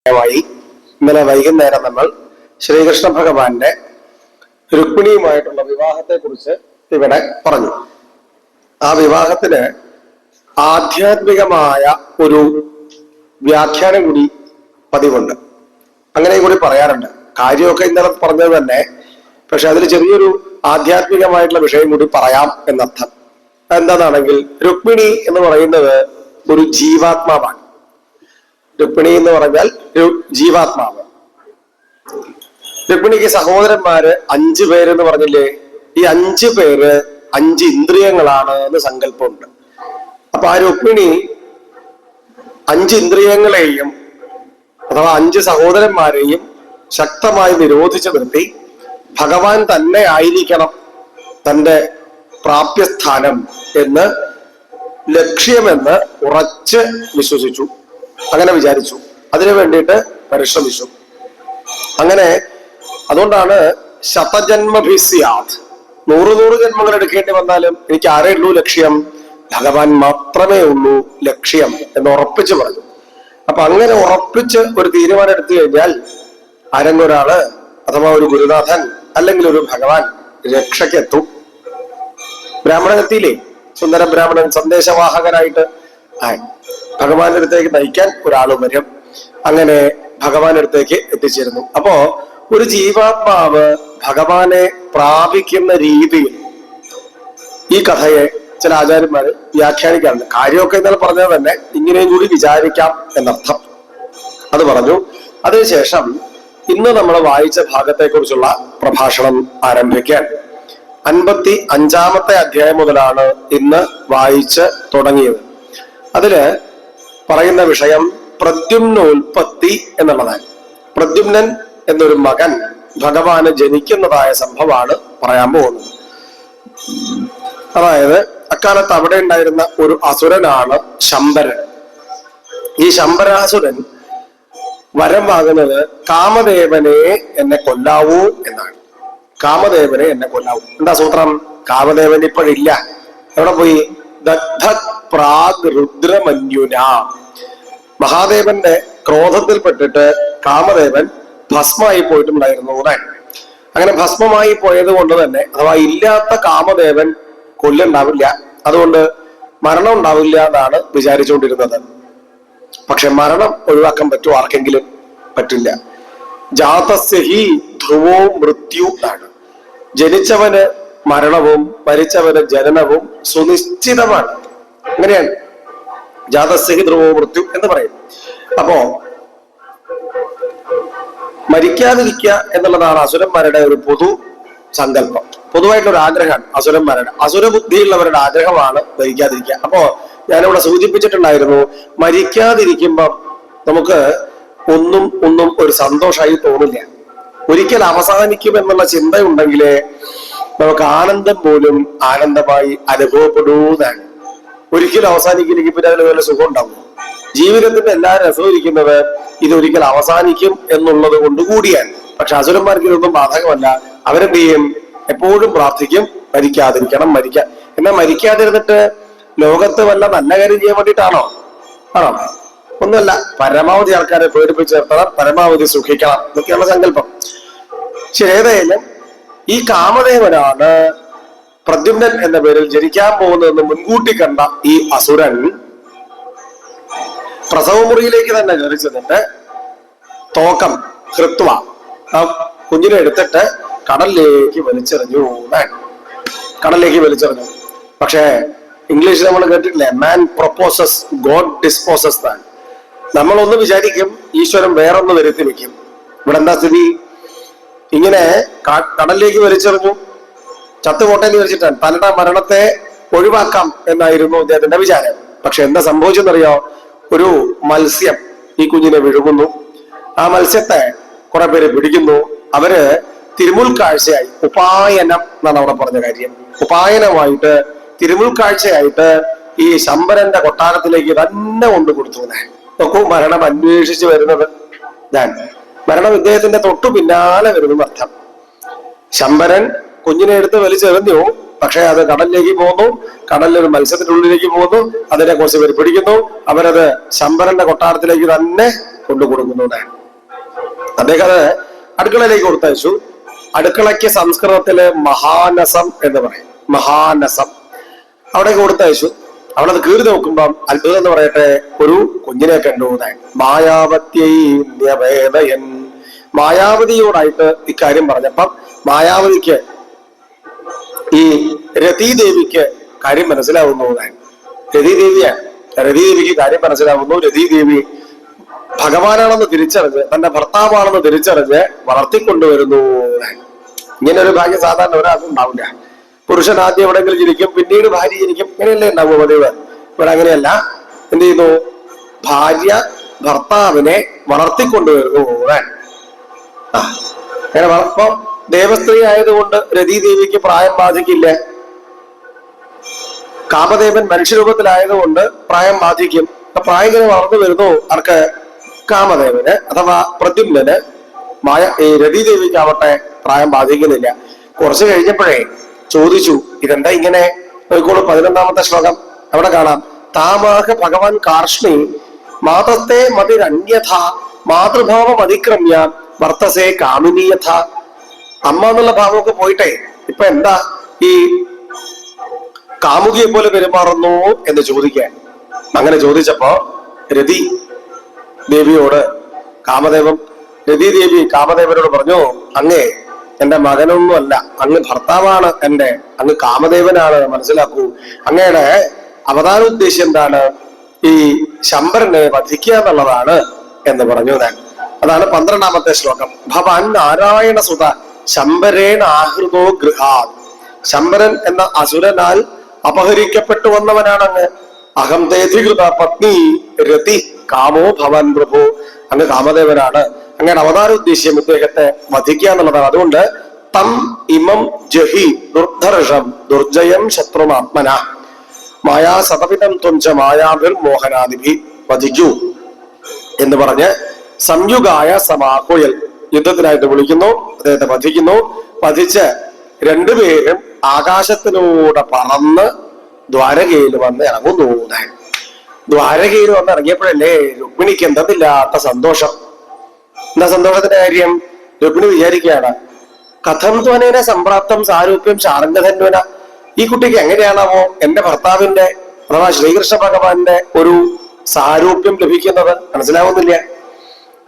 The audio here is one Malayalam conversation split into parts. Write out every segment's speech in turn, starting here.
ായി ഇന്നലെ വൈകുന്നേരം നമ്മൾ ശ്രീകൃഷ്ണ ഭഗവാന്റെ രുക്മിണിയുമായിട്ടുള്ള വിവാഹത്തെ കുറിച്ച് ഇവിടെ പറഞ്ഞു. ആ വിവാഹത്തിന് ആധ്യാത്മികമായ ഒരു വ്യാഖ്യാനം കൂടി പതിവുണ്ട്. അങ്ങനെ കൂടി പറയാറുണ്ട്. കാര്യമൊക്കെ ഇന്നലെ പറഞ്ഞത് തന്നെ, പക്ഷെ അതിൽ ചെറിയൊരു ആധ്യാത്മികമായിട്ടുള്ള വിഷയം കൂടി പറയാം എന്നർത്ഥം. എന്താണെങ്കിൽ രുക്മിണി എന്ന് പറയുന്നത് ഒരു ജീവാത്മാവാണ്. രുക്മിണി എന്ന് പറഞ്ഞാൽ ജീവാത്മാവ്. രുക്മിണിക്ക് സഹോദരന്മാര് 5 പേരെന്ന് പറഞ്ഞില്ലേ? ഈ 5 പേര് 5 ഇന്ദ്രിയങ്ങളാണ് എന്ന് സങ്കല്പമുണ്ട്. അപ്പൊ ആ രുക്മിണി 5 ഇന്ദ്രിയങ്ങളെയും അഥവാ 5 സഹോദരന്മാരെയും ശക്തമായി നിരോധിച്ചു നിർത്തി ഭഗവാൻ തന്നെ ആയിരിക്കണം തന്റെ പ്രാപ്യസ്ഥാനം എന്ന് ലക്ഷ്യമെന്ന് ഉറച്ച് വിശ്വസിച്ചു. അങ്ങനെ വിചാരിച്ചു, അതിനു വേണ്ടിയിട്ട് പരിശ്രമിച്ചു. അങ്ങനെ അതുകൊണ്ടാണ് ശതജന്മഭിസ്യാത്, 100 ജന്മങ്ങൾ എടുക്കേണ്ടി വന്നാലും എനിക്ക് ആരേ ഉള്ളൂ ലക്ഷ്യം? ഭഗവാൻ മാത്രമേ ഉള്ളൂ ലക്ഷ്യം എന്ന് ഉറപ്പിച്ച് പറഞ്ഞു. അപ്പൊ അങ്ങനെ ഉറപ്പിച്ച് ഒരു തീരുമാനം എടുത്തു കഴിഞ്ഞാൽ ആരെങ്കിലും ഒരാള് അഥവാ ഒരു ഗുരുനാഥൻ അല്ലെങ്കിൽ ഒരു ഭഗവാൻ രക്ഷയ്ക്കെത്തും. ബ്രാഹ്മണനെത്തിയില്ലേ? സുന്ദര ബ്രാഹ്മണൻ സന്ദേശവാഹകനായിട്ട് ഭഗവാന്റെ അടുത്തേക്ക് നയിക്കാൻ ഒരാളും വരും. അങ്ങനെ ഭഗവാന്റെ അടുത്തേക്ക് എത്തിച്ചേരുന്നു. അപ്പോ ഒരു ജീവാത്മാവ് ഭഗവാനെ പ്രാപിക്കുന്ന രീതിയിൽ ഈ കഥയെ ചില ആചാര്യന്മാര് വ്യാഖ്യാനിക്കാറുണ്ട്. കാര്യമൊക്കെ ഇന്നലെ പറഞ്ഞത് തന്നെ ഇങ്ങനെയും കൂടി വിചാരിക്കാം എന്നർത്ഥം. അത് പറഞ്ഞു. അതിനുശേഷം ഇന്ന് നമ്മൾ വായിച്ച ഭാഗത്തെ കുറിച്ചുള്ള പ്രഭാഷണം ആരംഭിക്കാൻ 55-ാമത്തെ അധ്യായം മുതലാണ് ഇന്ന് വായിച്ച് തുടങ്ങിയത്. അതില് പറയുന്ന വിഷയം പ്രദ്യുമ്നോൽപത്തി എന്നുള്ളതാണ്. പ്രദ്യുമ്നൻ എന്നൊരു മകൻ ഭഗവാന് ജനിക്കുന്നതായ സംഭവമാണ് പറയാൻ പോകുന്നത്. അതായത് അക്കാലത്ത് അവിടെ ഉണ്ടായിരുന്ന ഒരു അസുരനാണ് ശംബരൻ. ഈ ശംബരാസുരൻ വരം വാങ്ങുന്നത് കാമദേവനെ എന്നെ കൊല്ലാവൂ എന്നാണ്. കാമദേവനെ എന്നെ കൊല്ലാവൂ. എന്താ സൂത്രം? കാമദേവൻ ഇപ്പോഴില്ല. എവിടെ പോയി? പ്രാഗ് രുദ്രമന്യുന. മഹാദേവന്റെ ക്രോധത്തിൽപ്പെട്ടിട്ട് കാമദേവൻ ഭസ്മായി പോയിട്ടുണ്ടായിരുന്നു. അങ്ങനെ ഭസ്മമായി പോയത് കൊണ്ട് തന്നെ അഥവാ ഇല്ലാത്ത കാമദേവൻ കൊല്ലുണ്ടാവില്ല, അതുകൊണ്ട് മരണം ഉണ്ടാവില്ല എന്നാണ് വിചാരിച്ചുകൊണ്ടിരുന്നത്. പക്ഷെ മരണം ഒഴിവാക്കാൻ പറ്റുമോ? ആർക്കെങ്കിലും പറ്റില്ല. ജാതസ്യഹി ധ്രുവോ മൃത്യു ആണ്. ജനിച്ചവന് മരണവും മരിച്ചവന് ജനനവും സുനിശ്ചിതമാണ്. അങ്ങനെയാണ് ജാതസ്യഹി ധ്രുവോ മൃത്യു എന്ന് പറയും. അപ്പോ മരിക്കാതിരിക്കുക എന്നുള്ളതാണ് അസുരന്മാരുടെ ഒരു പൊതു സങ്കല്പം, പൊതുവായിട്ടുള്ള ഒരു ആഗ്രഹമാണ് അസുരന്മാരുടെ. അസുരബുദ്ധിയുള്ളവരുടെ ആഗ്രഹമാണ് മരിക്കാതിരിക്കുക. അപ്പോ ഞാനിവിടെ സൂചിപ്പിച്ചിട്ടുണ്ടായിരുന്നു, മരിക്കാതിരിക്കുമ്പം നമുക്ക് ഒന്നും ഒരു സന്തോഷമായി തോന്നില്ല. ഒരിക്കൽ അവസാനിക്കും എന്നുള്ള ചിന്തയുണ്ടെങ്കിലേ നമുക്ക് ആനന്ദം പോലും ആനന്ദമായി അനുഭവപ്പെടൂന്നാണ്. ഒരിക്കലും അവസാനിക്കില്ലെങ്കിൽ പിന്നെ അതിന് വല്ല സുഖം ഉണ്ടാവും. ജീവിതത്തിന്റെ എല്ലാ രസവും ഇരിക്കുന്നത് ഇതൊരിക്കൽ അവസാനിക്കും എന്നുള്ളത് കൊണ്ട് കൂടിയാണ്. പക്ഷെ അസുരന്മാർക്ക് ഇതൊന്നും ബാധകമല്ല. അവരെന്ത് ചെയ്യും? എപ്പോഴും പ്രാർത്ഥിക്കും, മരിക്കാതിരിക്കണം. എന്നാൽ മരിക്കാതിരുന്നിട്ട് ലോകത്ത് വല്ല നല്ല കാര്യം ചെയ്യാൻ വേണ്ടിയിട്ടാണോ? ആണോ? ഒന്നുമല്ല. പരമാവധി ആൾക്കാരെ പേടിപ്പിച്ച് നിർത്തണം, പരമാവധി സുഖിക്കണം എന്നൊക്കെയുള്ള സങ്കല്പം. ശരി, ഏതായാലും ഈ കാമദേവനാണ് പ്രദ്യുമ്നൻ എന്ന പേരിൽ ജനിക്കാൻ പോകുന്നതെന്ന് മുൻകൂട്ടി കണ്ട ഈ അസുരൻ പ്രസവമുറിയിലേക്ക് തന്നെ കയറി ചെന്നിട്ട് തോക്കം ഹൃത്വ, ആ കുഞ്ഞിനെ എടുത്തിട്ട് കടലിലേക്ക് വലിച്ചെറിഞ്ഞു. പക്ഷേ ഇംഗ്ലീഷിൽ നമ്മൾ കേട്ടിട്ടില്ലേ, മാൻ പ്രൊപ്പോസസ് ഗോഡ് ഡിസ്പോസസ് എന്നാണ്. നമ്മളൊന്ന് വിചാരിക്കും ഈശ്വരൻ വേറൊന്ന് വരുത്തി വെക്കും. ഇവിടെ എന്താ സ്ഥിതി? ഇങ്ങനെ കടലിലേക്ക് വലിച്ചെറിഞ്ഞു, ചത്തുപോട്ടേന്ന് വിചാരിച്ചിട്ടാണ് തന്റെ മരണത്തെ ഒഴിവാക്കാം എന്നായിരുന്നു അദ്ദേഹത്തിന്റെ വിചാരം. പക്ഷെ എന്താ സംഭവിച്ചെന്നറിയോ? ഒരു മത്സ്യം ഈ കുഞ്ഞിനെ വിഴുങ്ങുന്നു. ആ മത്സ്യത്തെ കുറെ പേര് പിടിക്കുന്നു. അവര് തിരുമുൽക്കാഴ്ചയായി, ഉപായനം എന്നാണ് അവിടെ പറഞ്ഞ കാര്യം, ഉപായനമായിട്ട് തിരുമുൽക്കാഴ്ചയായിട്ട് ഈ ശംബരന്റെ കൊട്ടാരത്തിലേക്ക് തന്നെ കൊണ്ടു കൊടുത്തു. നോക്കൂ, മരണം അന്വേഷിച്ച് വരുന്നത് ഞാൻ, മരണം ഇദ്ദേഹത്തിന്റെ തൊട്ടു പിന്നാലെ വരുന്ന അർത്ഥം. ശംബരൻ കുഞ്ഞിനെ എടുത്ത് വലിച്ചെറിഞ്ഞു, പക്ഷെ അത് കടലിലേക്ക് പോകുന്നു. കടലിലൊരു മത്സ്യത്തിന്റെ ഉള്ളിലേക്ക് പോകുന്നു. അതിനെ കുറച്ച് പേര് പിടിക്കുന്നു. അവരത് ശംബരന്റെ കൊട്ടാരത്തിലേക്ക് തന്നെ കൊണ്ടു കൊടുക്കുന്നതാണ്. അദ്ദേഹം അത് അടുക്കളയിലേക്ക് കൊടുത്തയച്ചു. അടുക്കളയ്ക്ക് സംസ്കൃതത്തില് മഹാനസം എന്ന് പറയും. മഹാനസം അവിടെ കൊടുത്തയച്ചു. അവളത് കീറി നോക്കുമ്പം അത്ഭുതം എന്ന് പറയട്ടെ, ഒരു കുഞ്ഞിനെ കണ്ടുപോകുന്നതാണ്. മായാവത്യൻ, മായാവതിയോടായിട്ട് ഇക്കാര്യം പറഞ്ഞപ്പം മായാവതിക്ക്, ഈ രതീദേവിക്ക് കാര്യം മനസ്സിലാവുന്നതാണ്. രതീദേവിയാണ്. രതീദേവിക്ക് കാര്യം മനസ്സിലാവുന്നു. രതീദേവി ഭഗവാനാണെന്ന് തിരിച്ചറിഞ്ഞ്, തന്റെ ഭർത്താവാണെന്ന് തിരിച്ചറിഞ്ഞ് വളർത്തിക്കൊണ്ടുവരുന്നു. ഇങ്ങനെ ഒരു ഭാഗ്യം സാധാരണ ഒരാൾക്കും ഉണ്ടാവില്ല. പുരുഷൻ ആദ്യം എവിടെങ്കിലും ജനിക്കും, പിന്നീട് ഭാര്യ ജനിക്കും, ഇങ്ങനെയല്ലേ ഉണ്ടാവും പതിവ്. ഇവിടെ അങ്ങനെയല്ല. എന്ത് ചെയ്യുന്നു? ഭാര്യ ഭർത്താവിനെ വളർത്തിക്കൊണ്ടുവരുന്നു. അങ്ങനെ വളർപ്പം ദേവസ്ത്രീ ആയതുകൊണ്ട് രതീദേവിക്ക് പ്രായം ബാധിക്കില്ല. കാമദേവൻ മനുഷ്യരൂപത്തിലായതുകൊണ്ട് പ്രായം ബാധിക്കും. പ്രായം ഇങ്ങനെ വളർന്നു വരുന്നു. ആർക്ക്? കാമദേവന് അഥവാ പ്രദ്യുമ്നന്. ഈ രതീദേവിക്ക് ആവട്ടെ പ്രായം ബാധിക്കുന്നില്ല. കുറച്ച് കഴിഞ്ഞപ്പോഴേ ചോദിച്ചു, ഇതെന്താ ഇങ്ങനെ? നോക്കോളൂ 11ാമത്തെ ശ്ലോകം അവിടെ കാണാം. താമാഹ ഭഗവാൻ കാർഷ്ണി മാതത്തെ മതിരന്യഥ മാതൃഭാവം അതിക്രമ്യ വർത്തസേ കാമിനീയഥ. അമ്മ എന്നുള്ള ഭാവമൊക്കെ പോയിട്ടെ ഇപ്പൊ എന്താ ഈ കാമുകിയെ പോലെ പെരുമാറുന്നു എന്ന് ചോദിക്കാൻ. അങ്ങനെ ചോദിച്ചപ്പോ രതി ദേവിയോട് രതീദേവി കാമദേവനോട് പറഞ്ഞു, അങ്ങേ എന്റെ മകനൊന്നുമല്ല, അങ്ങ് ഭർത്താവാണ് എന്റെ, അങ്ങ് കാമദേവനാണ്, മനസ്സിലാക്കൂ. അങ്ങയുടെ അവതാരോദ്ദേശം എന്താണ്? ഈ ശമ്പരനെ വധിക്കുക എന്നുള്ളതാണ് എന്ന് പറഞ്ഞു ഞാൻ. അതാണ് 12ാമത്തെ ശ്ലോകം. ഭവാൻ നാരായണ സുത ശമ്പരേണ ആഹൃതോ ഗൃഹാത്. ശമ്പരൻ എന്ന അസുരനാൽ അപഹരിക്കപ്പെട്ടു വന്നവനാണ് അങ്ങ്. അഹം തേധികൃത പത്നി രതി കാമോ ഭവൻ പ്രഭു. അങ്ങ് കാമദേവനാണ്. അങ്ങനെ അവതാരോദ്ദേശ്യം ഇദ്ദേഹത്തെ വധിക്കുക എന്നുള്ളതാണ്. അതുകൊണ്ട് തം ഇമം ജഹി ദുർധർഷം ദുർജയം ശത്രുമാത്മന മായാ സതപിതം ത്വഞ്ച മായാഭിർ മോഹനാദിഭി വധിക്കൂ എന്ന് പറഞ്ഞ് സംയുഗായ സമാഹുയൽ യുദ്ധത്തിനായിട്ട് വിളിക്കുന്നു. അദ്ദേഹത്തെ വധിക്കുന്നു. വധിച്ച് രണ്ടുപേരും ആകാശത്തിലൂടെ പറന്ന് ദ്വാരകയിൽ വന്ന് ഇറങ്ങുന്നു. ദ്വാരകയിൽ വന്ന് ഇറങ്ങിയപ്പോഴല്ലേ രുക്മിണിക്ക് എന്തെന്നില്ലാത്ത സന്തോഷം. എന്താ സന്തോഷത്തിന്റെ കാര്യം? രുക്മിണി വിചാരിക്കുകയാണ്, കഥം ധ്വനേന സംപ്രാപ്തം സാരൂപ്യം ശാരംഗധന്വന. ഈ കുട്ടിക്ക് എങ്ങനെയാണാവോ എന്റെ ഭർത്താവിന്റെ അഥവാ ശ്രീകൃഷ്ണ ഭഗവാന്റെ ഒരു സാരൂപ്യം ലഭിക്കുന്നത്? മനസ്സിലാവുന്നില്ല.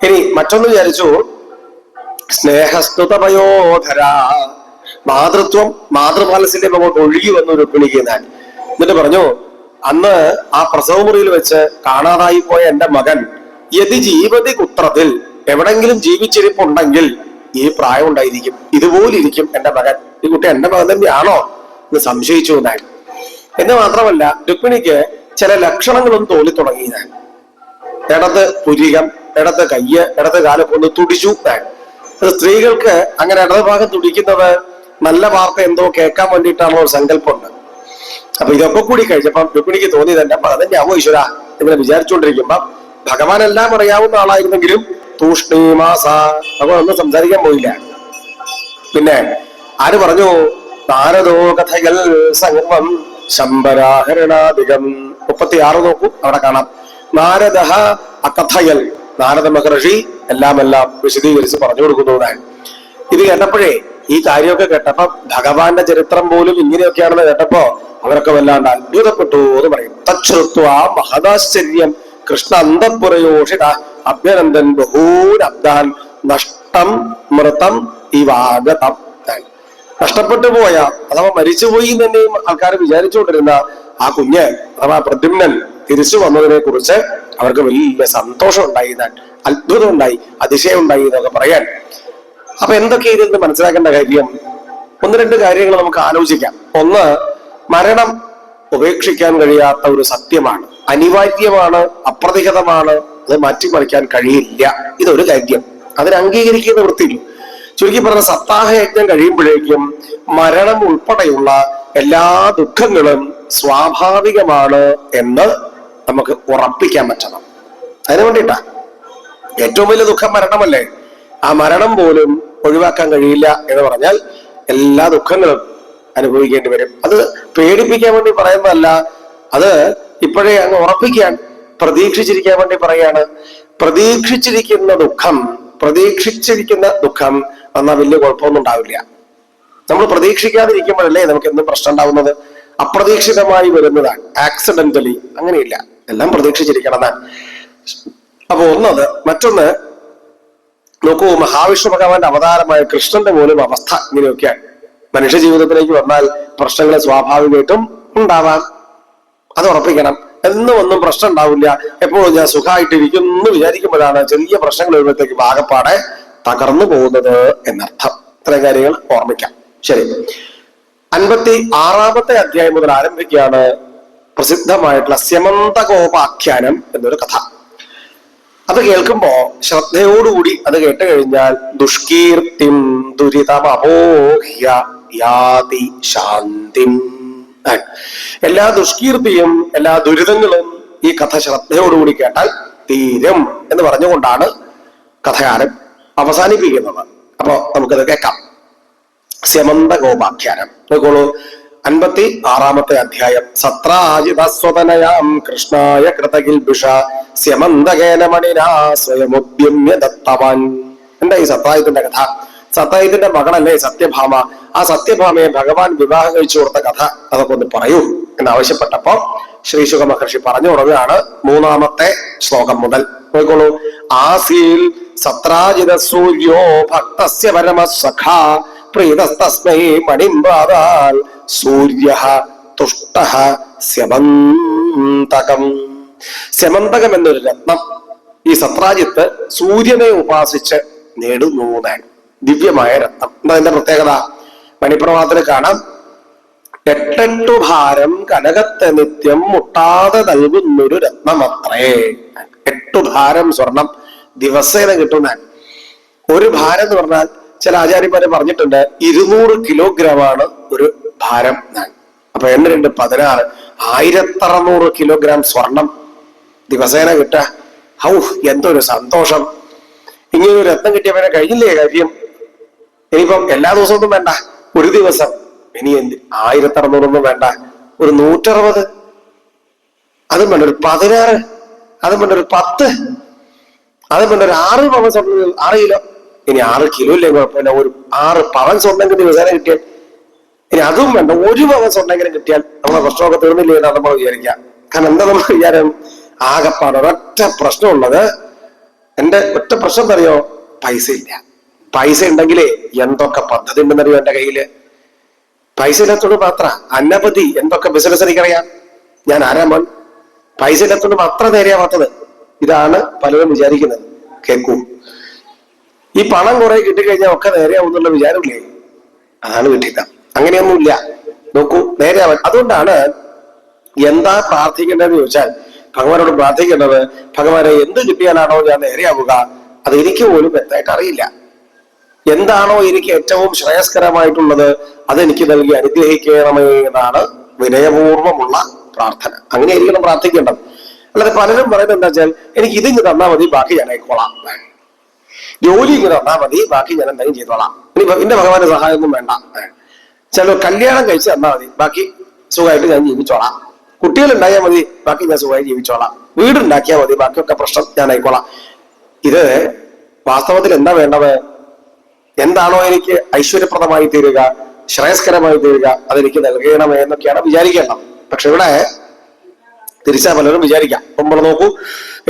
ഇനി മറ്റൊന്ന് വിചാരിച്ചു, സ്നേഹസ്തുതപയോധര, മാതൃത്വം മാതൃപാലസ്യം അങ്ങോട്ട് ഒഴുകി വന്നു രുക്മിണിക്ക്. എന്നിട്ട് പറഞ്ഞു, അന്ന് ആ പ്രസവമുറിയിൽ വെച്ച് കാണാതായി പോയ എന്റെ മകൻ യതി ജീവതി കുത്രത്തിൽ, എവിടെങ്കിലും ജീവിച്ചിരിപ്പുണ്ടെങ്കിൽ ഈ പ്രായം ഉണ്ടായിരിക്കും, ഇതുപോലെ ഇരിക്കും എന്റെ മകൻ. ഈ കുട്ടി എന്റെ മകൻ തന്നെയാണോ എന്ന് സംശയിച്ചു ഞാൻ. എന്ന് മാത്രമല്ല രുക്മിണിക്ക് ചില ലക്ഷണങ്ങളും തോന്നി തുടങ്ങി. ഞാൻ ഇടത് പുരികം, ഇടത് കയ്യ്, ഇടത് കാലൊക്കെ ഒന്ന് തുടിച്ചു. സ്ത്രീകൾക്ക് അങ്ങനെ ഇടത് ഭാഗം തുടിക്കുന്നത് നല്ല വാർത്ത എന്തോ കേൾക്കാൻ വേണ്ടിയിട്ടാണോ സങ്കല്പമുണ്ട്. അപ്പൊ ഇതൊക്കെ കൂടി കഴിഞ്ഞപ്പം രുക്മിണിക്ക് തോന്നിയത് എന്റെ മകൻ തന്നെയാവോ ഈശ്വര ഇങ്ങനെ വിചാരിച്ചുകൊണ്ടിരിക്കുമ്പോ ഭഗവാൻ എല്ലാം അറിയാവുന്ന ആളായിരുന്നെങ്കിലും തൂഷ്ണീമാസ അപ്പൊ ഒന്നും സംസാരിക്കാൻ പോയില്ല. പിന്നെ ആര് പറഞ്ഞു? നാരദോ കഥകൾ സംഗമം ശമ്പരാഹരണാധികം. 36 നോക്കൂ, അവിടെ കാണാം. നാരദ അകഥയൽ, നാരദ മഹർഷി എല്ലാം വിശദീകരിച്ച് പറഞ്ഞു കൊടുക്കുന്നതാണ്. ഇത് കേട്ടപ്പോഴേ, ഈ കാര്യമൊക്കെ കേട്ടപ്പോ ഭഗവാന്റെ ചരിത്രം പോലും ഇങ്ങനെയൊക്കെയാണെന്ന് കേട്ടപ്പോ അവരൊക്കെ വല്ലാണ്ട് അത്ഭുതപ്പെട്ടു എന്ന് പറയും. തശ്രുത്വ മഹദാശ്ചര്യം കൃഷ്ണ അന്തപുരയോഷിത അഭ്യനന്ദൻ ബഹൂനബ്ദാൻ നഷ്ടം മൃതം ഇവാഗതം. നഷ്ടപ്പെട്ടു പോയ അഥവാ മരിച്ചുപോയി തന്നെയും ആൾക്കാർ വിചാരിച്ചുകൊണ്ടിരുന്ന ആ കുഞ്ഞ് അഥവാ പ്രദ്യുമ്നൻ തിരിച്ചു വന്നതിനെ കുറിച്ച് അവർക്ക് വലിയ സന്തോഷം ഉണ്ടായി, അത്ഭുതം ഉണ്ടായി, അതിശയം ഉണ്ടായി എന്നൊക്കെ പറയാൻ. അപ്പൊ എന്തൊക്കെ ഇതിൽ നിന്ന് മനസ്സിലാക്കേണ്ട കാര്യം? 1-2 കാര്യങ്ങൾ നമുക്ക് ആലോചിക്കാം. ഒന്ന്, മരണം ഉപേക്ഷിക്കാൻ കഴിയാത്ത ഒരു സത്യമാണ്, അനിവാര്യമാണ്, അപ്രതിഹതമാണ്, അത് മാറ്റിമറിക്കാൻ കഴിയില്ല. ഇതൊരു കാര്യം, അതിന് അംഗീകരിക്കുന്ന വൃത്തിയിൽ. ചുരുക്കി പറഞ്ഞ സപ്താഹ യജ്ഞം കഴിയുമ്പോഴേക്കും മരണം ഉൾപ്പെടെയുള്ള എല്ലാ ദുഃഖങ്ങളും സ്വാഭാവികമാണ് എന്ന് നമുക്ക് ഉറപ്പിക്കാൻ പറ്റണം. അതിനു വേണ്ടിയിട്ടാ. ഏറ്റവും വലിയ ദുഃഖം മരണമല്ലേ? ആ മരണം പോലും ഒഴിവാക്കാൻ കഴിയില്ല എന്ന് പറഞ്ഞാൽ എല്ലാ ദുഃഖങ്ങളും അനുഭവിക്കേണ്ടി വരും. അത് പേടിപ്പിക്കാൻ വേണ്ടി പറയുന്നതല്ല, അത് ഇപ്പോഴേ അങ്ങ് ഉറപ്പിക്കാൻ, പ്രതീക്ഷിച്ചിരിക്കാൻ വേണ്ടി പറയാണ്. പ്രതീക്ഷിച്ചിരിക്കുന്ന ദുഃഖം വന്നാൽ വലിയ കുഴപ്പമൊന്നും ഉണ്ടാവില്ല. നമ്മൾ പ്രതീക്ഷിക്കാതിരിക്കുമ്പോഴല്ലേ നമുക്ക് എന്തും പ്രശ്നം ഉണ്ടാവുന്നത്. അപ്രതീക്ഷിതമായി വരുന്നതാണ്, ആക്സിഡന്റലി. അങ്ങനെയില്ല, എല്ലാം പ്രതീക്ഷിച്ചിരിക്കണമെന്നാണ്. അപ്പൊ ഒന്നത്. മറ്റൊന്ന് നോക്കൂ, മഹാവിഷ്ണു ഭഗവാന്റെ അവതാരമായ കൃഷ്ണന്റെ പോലും അവസ്ഥ ഇങ്ങനെയൊക്കെയാണ്. മനുഷ്യ ജീവിതത്തിലേക്ക് വന്നാൽ പ്രശ്നങ്ങൾ സ്വാഭാവികമായിട്ടും ഉണ്ടാവാം, അത് ഉറപ്പിക്കണം. എന്നും ഒന്നും പ്രശ്നം ഉണ്ടാവില്ല, എപ്പോഴും ഞാൻ സുഖമായിട്ടിരിക്കുന്നു വിചാരിക്കുമ്പോഴാണ് ചെറിയ പ്രശ്നങ്ങൾ വരുമ്പോഴത്തേക്ക് ആകപ്പാടെ തകർന്നു പോകുന്നത് എന്നർത്ഥം. ഇത്രയും കാര്യങ്ങൾ ഓർമ്മിക്കാം. ശരി, 56-ാമത്തെ അധ്യായം മുതൽ ആരംഭിക്കുകയാണ് പ്രസിദ്ധമായിട്ടുള്ള സ്യമന്തകോപാഖ്യാനം എന്നൊരു കഥ. അത് കേൾക്കുമ്പോ ശ്രദ്ധയോടുകൂടി അത് കേട്ട് കഴിഞ്ഞാൽ ദുഷ്കീർത്തിം ദുരിതമപോഹ്യ യാതി ശാന്തിം. എല്ലാ ദുഷ്കീർത്തിയും എല്ലാ ദുരിതങ്ങളും ഈ കഥ ശ്രദ്ധയോടുകൂടി കേട്ടാൽ തീരും എന്ന് പറഞ്ഞുകൊണ്ടാണ് കഥകാരൻ അവസാനിപ്പിക്കുന്നത്. അപ്പോ നമുക്കത് കേൾക്കാം. സ്യമന്തകോപാഖ്യാനം നോക്കോളൂ. 56-ാമത്തെ അധ്യായം. സത്രാജിതസ്വതനയാം കൃഷ്ണായ കൃതകിൽബിഷ സ്യമന്തകേന മണിനാ സ്വയമുദ്യമ്യ ദത്തവാൻ. എന്താ ഈ സത്രാജിത്തിന്റെ കഥ? സത്രാജിത്തിന്റെ മകളല്ലേ സത്യഭാമ. ആ സത്യഭാമയെ ഭഗവാൻ വിവാഹം കഴിച്ചു കൊടുത്ത കഥ അതൊക്കെ ഒന്ന് പറയൂ എന്നാവശ്യപ്പെട്ടപ്പോ ശ്രീശുക മഹർഷി പറഞ്ഞു തുടങ്ങുകയാണ് 3-ാമത്തെ ശ്ലോകം മുതൽ. നോക്കോളൂ. ആസീൽ സത്രാജിത സൂര്യോ ഭക്തസ്യ പരമസഖാ പ്രീതസ്തസ്മൈ മണിംബ്രാതാൽ സൂര്യഃ തുഷ്ടഃ സ്യമന്തകം. സ്യമന്തകം എന്നൊരു രത്നം ഈ സത്രാജിത്ത് സൂര്യനെ ഉപാസിച്ച് നേടുന്നു. ദിവ്യമായ രത്നം. എന്താ അതിന്റെ പ്രത്യേകത? മണിപ്രവാഹത്തിൽ കാണാം. 8 ഭാരം കനകത്തെ നിത്യം മുട്ടാതെ നൽകുന്നൊരു രത്നമത്രേ. 8 ഭാരം സ്വർണം ദിവസേന കിട്ടുന്ന. ഒരു ഭാരം എന്ന് പറഞ്ഞാൽ ചില ആചാര്യന്മാരെ പറഞ്ഞിട്ടുണ്ട് 200 കിലോഗ്രാമാണ് ഒരു ഭാരം. അപ്പൊ 8 × 16 1600 കിലോഗ്രാം സ്വർണം ദിവസേന കിട്ടുക. ഹൗ, എന്തൊരു സന്തോഷം! ഇങ്ങനെ ഒരു രത്നം കിട്ടിയവനെ കഴിഞ്ഞില്ലേ കാര്യം. ഇനിയിപ്പം എല്ലാ ദിവസമൊന്നും വേണ്ട, ഒരു ദിവസം. ഇനി 1600 വേണ്ട, ഒരു 160, അതും വേണ്ട ഒരു 16, അതും വേണ്ട ഒരു 10, അതും വേണ്ട ഒരു 6 പവൻ സ്വർണ്ണം, 6 കിലോ. ഇനി 6 കിലോ ഇല്ലേ കുഴപ്പമില്ല, ഒരു 6 പവൻ സ്വർണ്ണം ദിവസേന കിട്ടിയാൽ. ഇനി അതും വേണ്ട, 1 പവൻ സ്വർണ്ണെങ്കിലും കിട്ടിയാൽ നമ്മളെ പ്രശ്നമൊക്കെ തീർന്നില്ലേ എന്നാണ് നമ്മൾ വിചാരിക്കാം. കാരണം എന്താ നമ്മൾ വിചാരം? ആകെപ്പാട് ഒരൊറ്റ പ്രശ്നമുള്ളത്, എന്റെ ഒറ്റ പ്രശ്നം അറിയോ? പൈസ ഇല്ല. പൈസ ഉണ്ടെങ്കിലേ എന്തൊക്കെ പദ്ധതി ഉണ്ടെന്നറിയോ എന്റെ കയ്യില്. പൈസ ഇല്ലാത്തോണ്ട് മാത്ര അനവധി എന്തൊക്കെ ബിസിനസ് എനിക്കറിയാം. ഞാൻ ആരാമോൻ? പൈസ ഇല്ലാത്തോണ്ട് മാത്രം നേരെയാവാത്തത്. ഇതാണ് പലരും വിചാരിക്കുന്നത്. കേൾക്കൂ, ഈ പണം കുറെ കിട്ടിക്കഴിഞ്ഞാൽ ഒക്കെ നേരെയാവുന്നുള്ള വിചാരമില്ലേ? അതാണ് കിട്ടില്ല. അങ്ങനെയൊന്നുമില്ല. നോക്കൂ, നേരെയാവാൻ. അതുകൊണ്ടാണ് എന്താ പ്രാർത്ഥിക്കേണ്ടതെന്ന് ചോദിച്ചാൽ ഭഗവാനോട് പ്രാർത്ഥിക്കേണ്ടത്, ഭഗവാനെ എന്ത് കിട്ടിയാലാണോ ഞാൻ നേരെയാവുക, അത് എനിക്ക് പോലും വ്യക്തമായിട്ട് അറിയില്ല. എന്താണോ എനിക്ക് ഏറ്റവും ശ്രേയസ്കരമായിട്ടുള്ളത് അതെനിക്ക് നൽകി അനുഗ്രഹിക്കണമേ എന്നാണ് വിനയപൂർവമുള്ള പ്രാർത്ഥന. അങ്ങനെയായിരിക്കണം പ്രാർത്ഥിക്കേണ്ടത്. അല്ലാതെ പലരും പറയുന്നത് എന്താ വെച്ചാൽ, എനിക്ക് ഇതിങ്ങ് തന്നാൽ മതി, ബാക്കി ഞാൻ ആയിക്കോളാം. ജോലി ഇങ്ങനെ തന്നാൽ മതി, ബാക്കി ഞാൻ എന്തെങ്കിലും ചെയ്തോളാം. ഇനി എന്റെ ഭഗവാന്റെ സഹായമൊന്നും വേണ്ട. ചില കല്യാണം കഴിച്ച് തന്നാൽ മതി, ബാക്കി സുഖമായിട്ട് ഞാൻ ജീവിച്ചോളാം. കുട്ടികളുണ്ടായാൽ മതി, ബാക്കി ഞാൻ സുഖമായി ജീവിച്ചോളാം. വീടുണ്ടാക്കിയാൽ മതി, ബാക്കിയൊക്കെ പ്രശ്നം ഞാൻ ആയിക്കോളാം. ഇത് വാസ്തവത്തിൽ എന്താ വേണ്ടത്? എന്താണോ എനിക്ക് ഐശ്വര്യപ്രദമായി തീരുക, ശ്രേയസ്കരമായി തീരുക, അതെനിക്ക് നൽകണമേ എന്നൊക്കെയാണ് വിചാരിക്കേണ്ടത്. പക്ഷെ ഇവിടെ തിരിച്ചാ പലരും വിചാരിക്കാം. നമ്മൾ നോക്കൂ,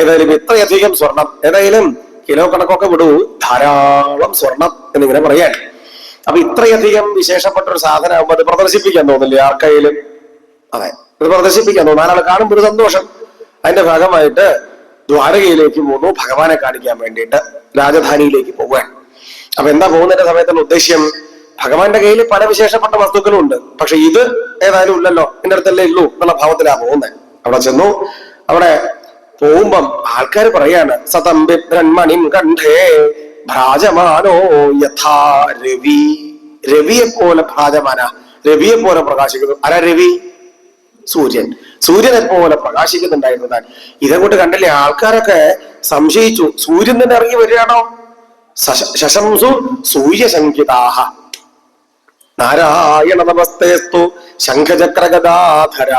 ഏതായാലും ഇത്രയധികം സ്വർണം, ഏതായാലും കിലോ കണക്കൊക്കെ വിടൂ, ധാരാളം സ്വർണം എന്നിങ്ങനെ പറയാൻ. അപ്പൊ ഇത്രയധികം വിശേഷപ്പെട്ട ഒരു സാധനം ആകുമ്പോൾ അത് പ്രദർശിപ്പിക്കാൻ തോന്നില്ലേ ആർക്കയിലും? അതെ, അത് പ്രദർശിപ്പിക്കാൻ തോന്നുന്നു. നാലാൾ കാണുമ്പോൾ ഒരു സന്തോഷം. അതിന്റെ ഭാഗമായിട്ട് ദ്വാരകയിലേക്ക് പോകുന്നു, ഭഗവാനെ കാണിക്കാൻ വേണ്ടിയിട്ട് രാജധാനിയിലേക്ക് പോകാൻ. അപ്പൊ എന്താ പോകുന്നതിന്റെ സമയത്തുള്ള ഉദ്ദേശ്യം? ഭഗവാന്റെ കയ്യിൽ പല വിശേഷപ്പെട്ട വസ്തുക്കളും ഉണ്ട്, പക്ഷെ ഇത് ഏതായാലും ഇല്ലല്ലോ, എന്റെ അടുത്തല്ലേ ഉള്ളൂ എന്നുള്ള ഭാവത്തിലാ പോകുന്നത്. അവിടെ ചെന്നു. അവിടെ പോകുമ്പം ആൾക്കാർ പറയാണ്, സതം ബിഭ്രന്മണിം കണ്ഠേ ഭ്രാജമാനോ യഥാ രവി. രവിയെ പോലെ ഭ്രാജമാന, രവിയെ പോലെ പ്രകാശിക്കുന്നു. ആരാ രവി? സൂര്യൻ. സൂര്യനെ പോലെ പ്രകാശിക്കുന്നുണ്ടായിരുന്നു. ഇതങ്ങോട്ട് കണ്ടില്ലേ ആൾക്കാരൊക്കെ സംശയിച്ചു, സൂര്യൻ തന്നെ ഇറങ്ങി വരികയാണോ? ശശംസു സൂര്യശങ്കിതാഹ നാരായണ നമസ്തേസ്തു ശംഖചക്രഗദാധര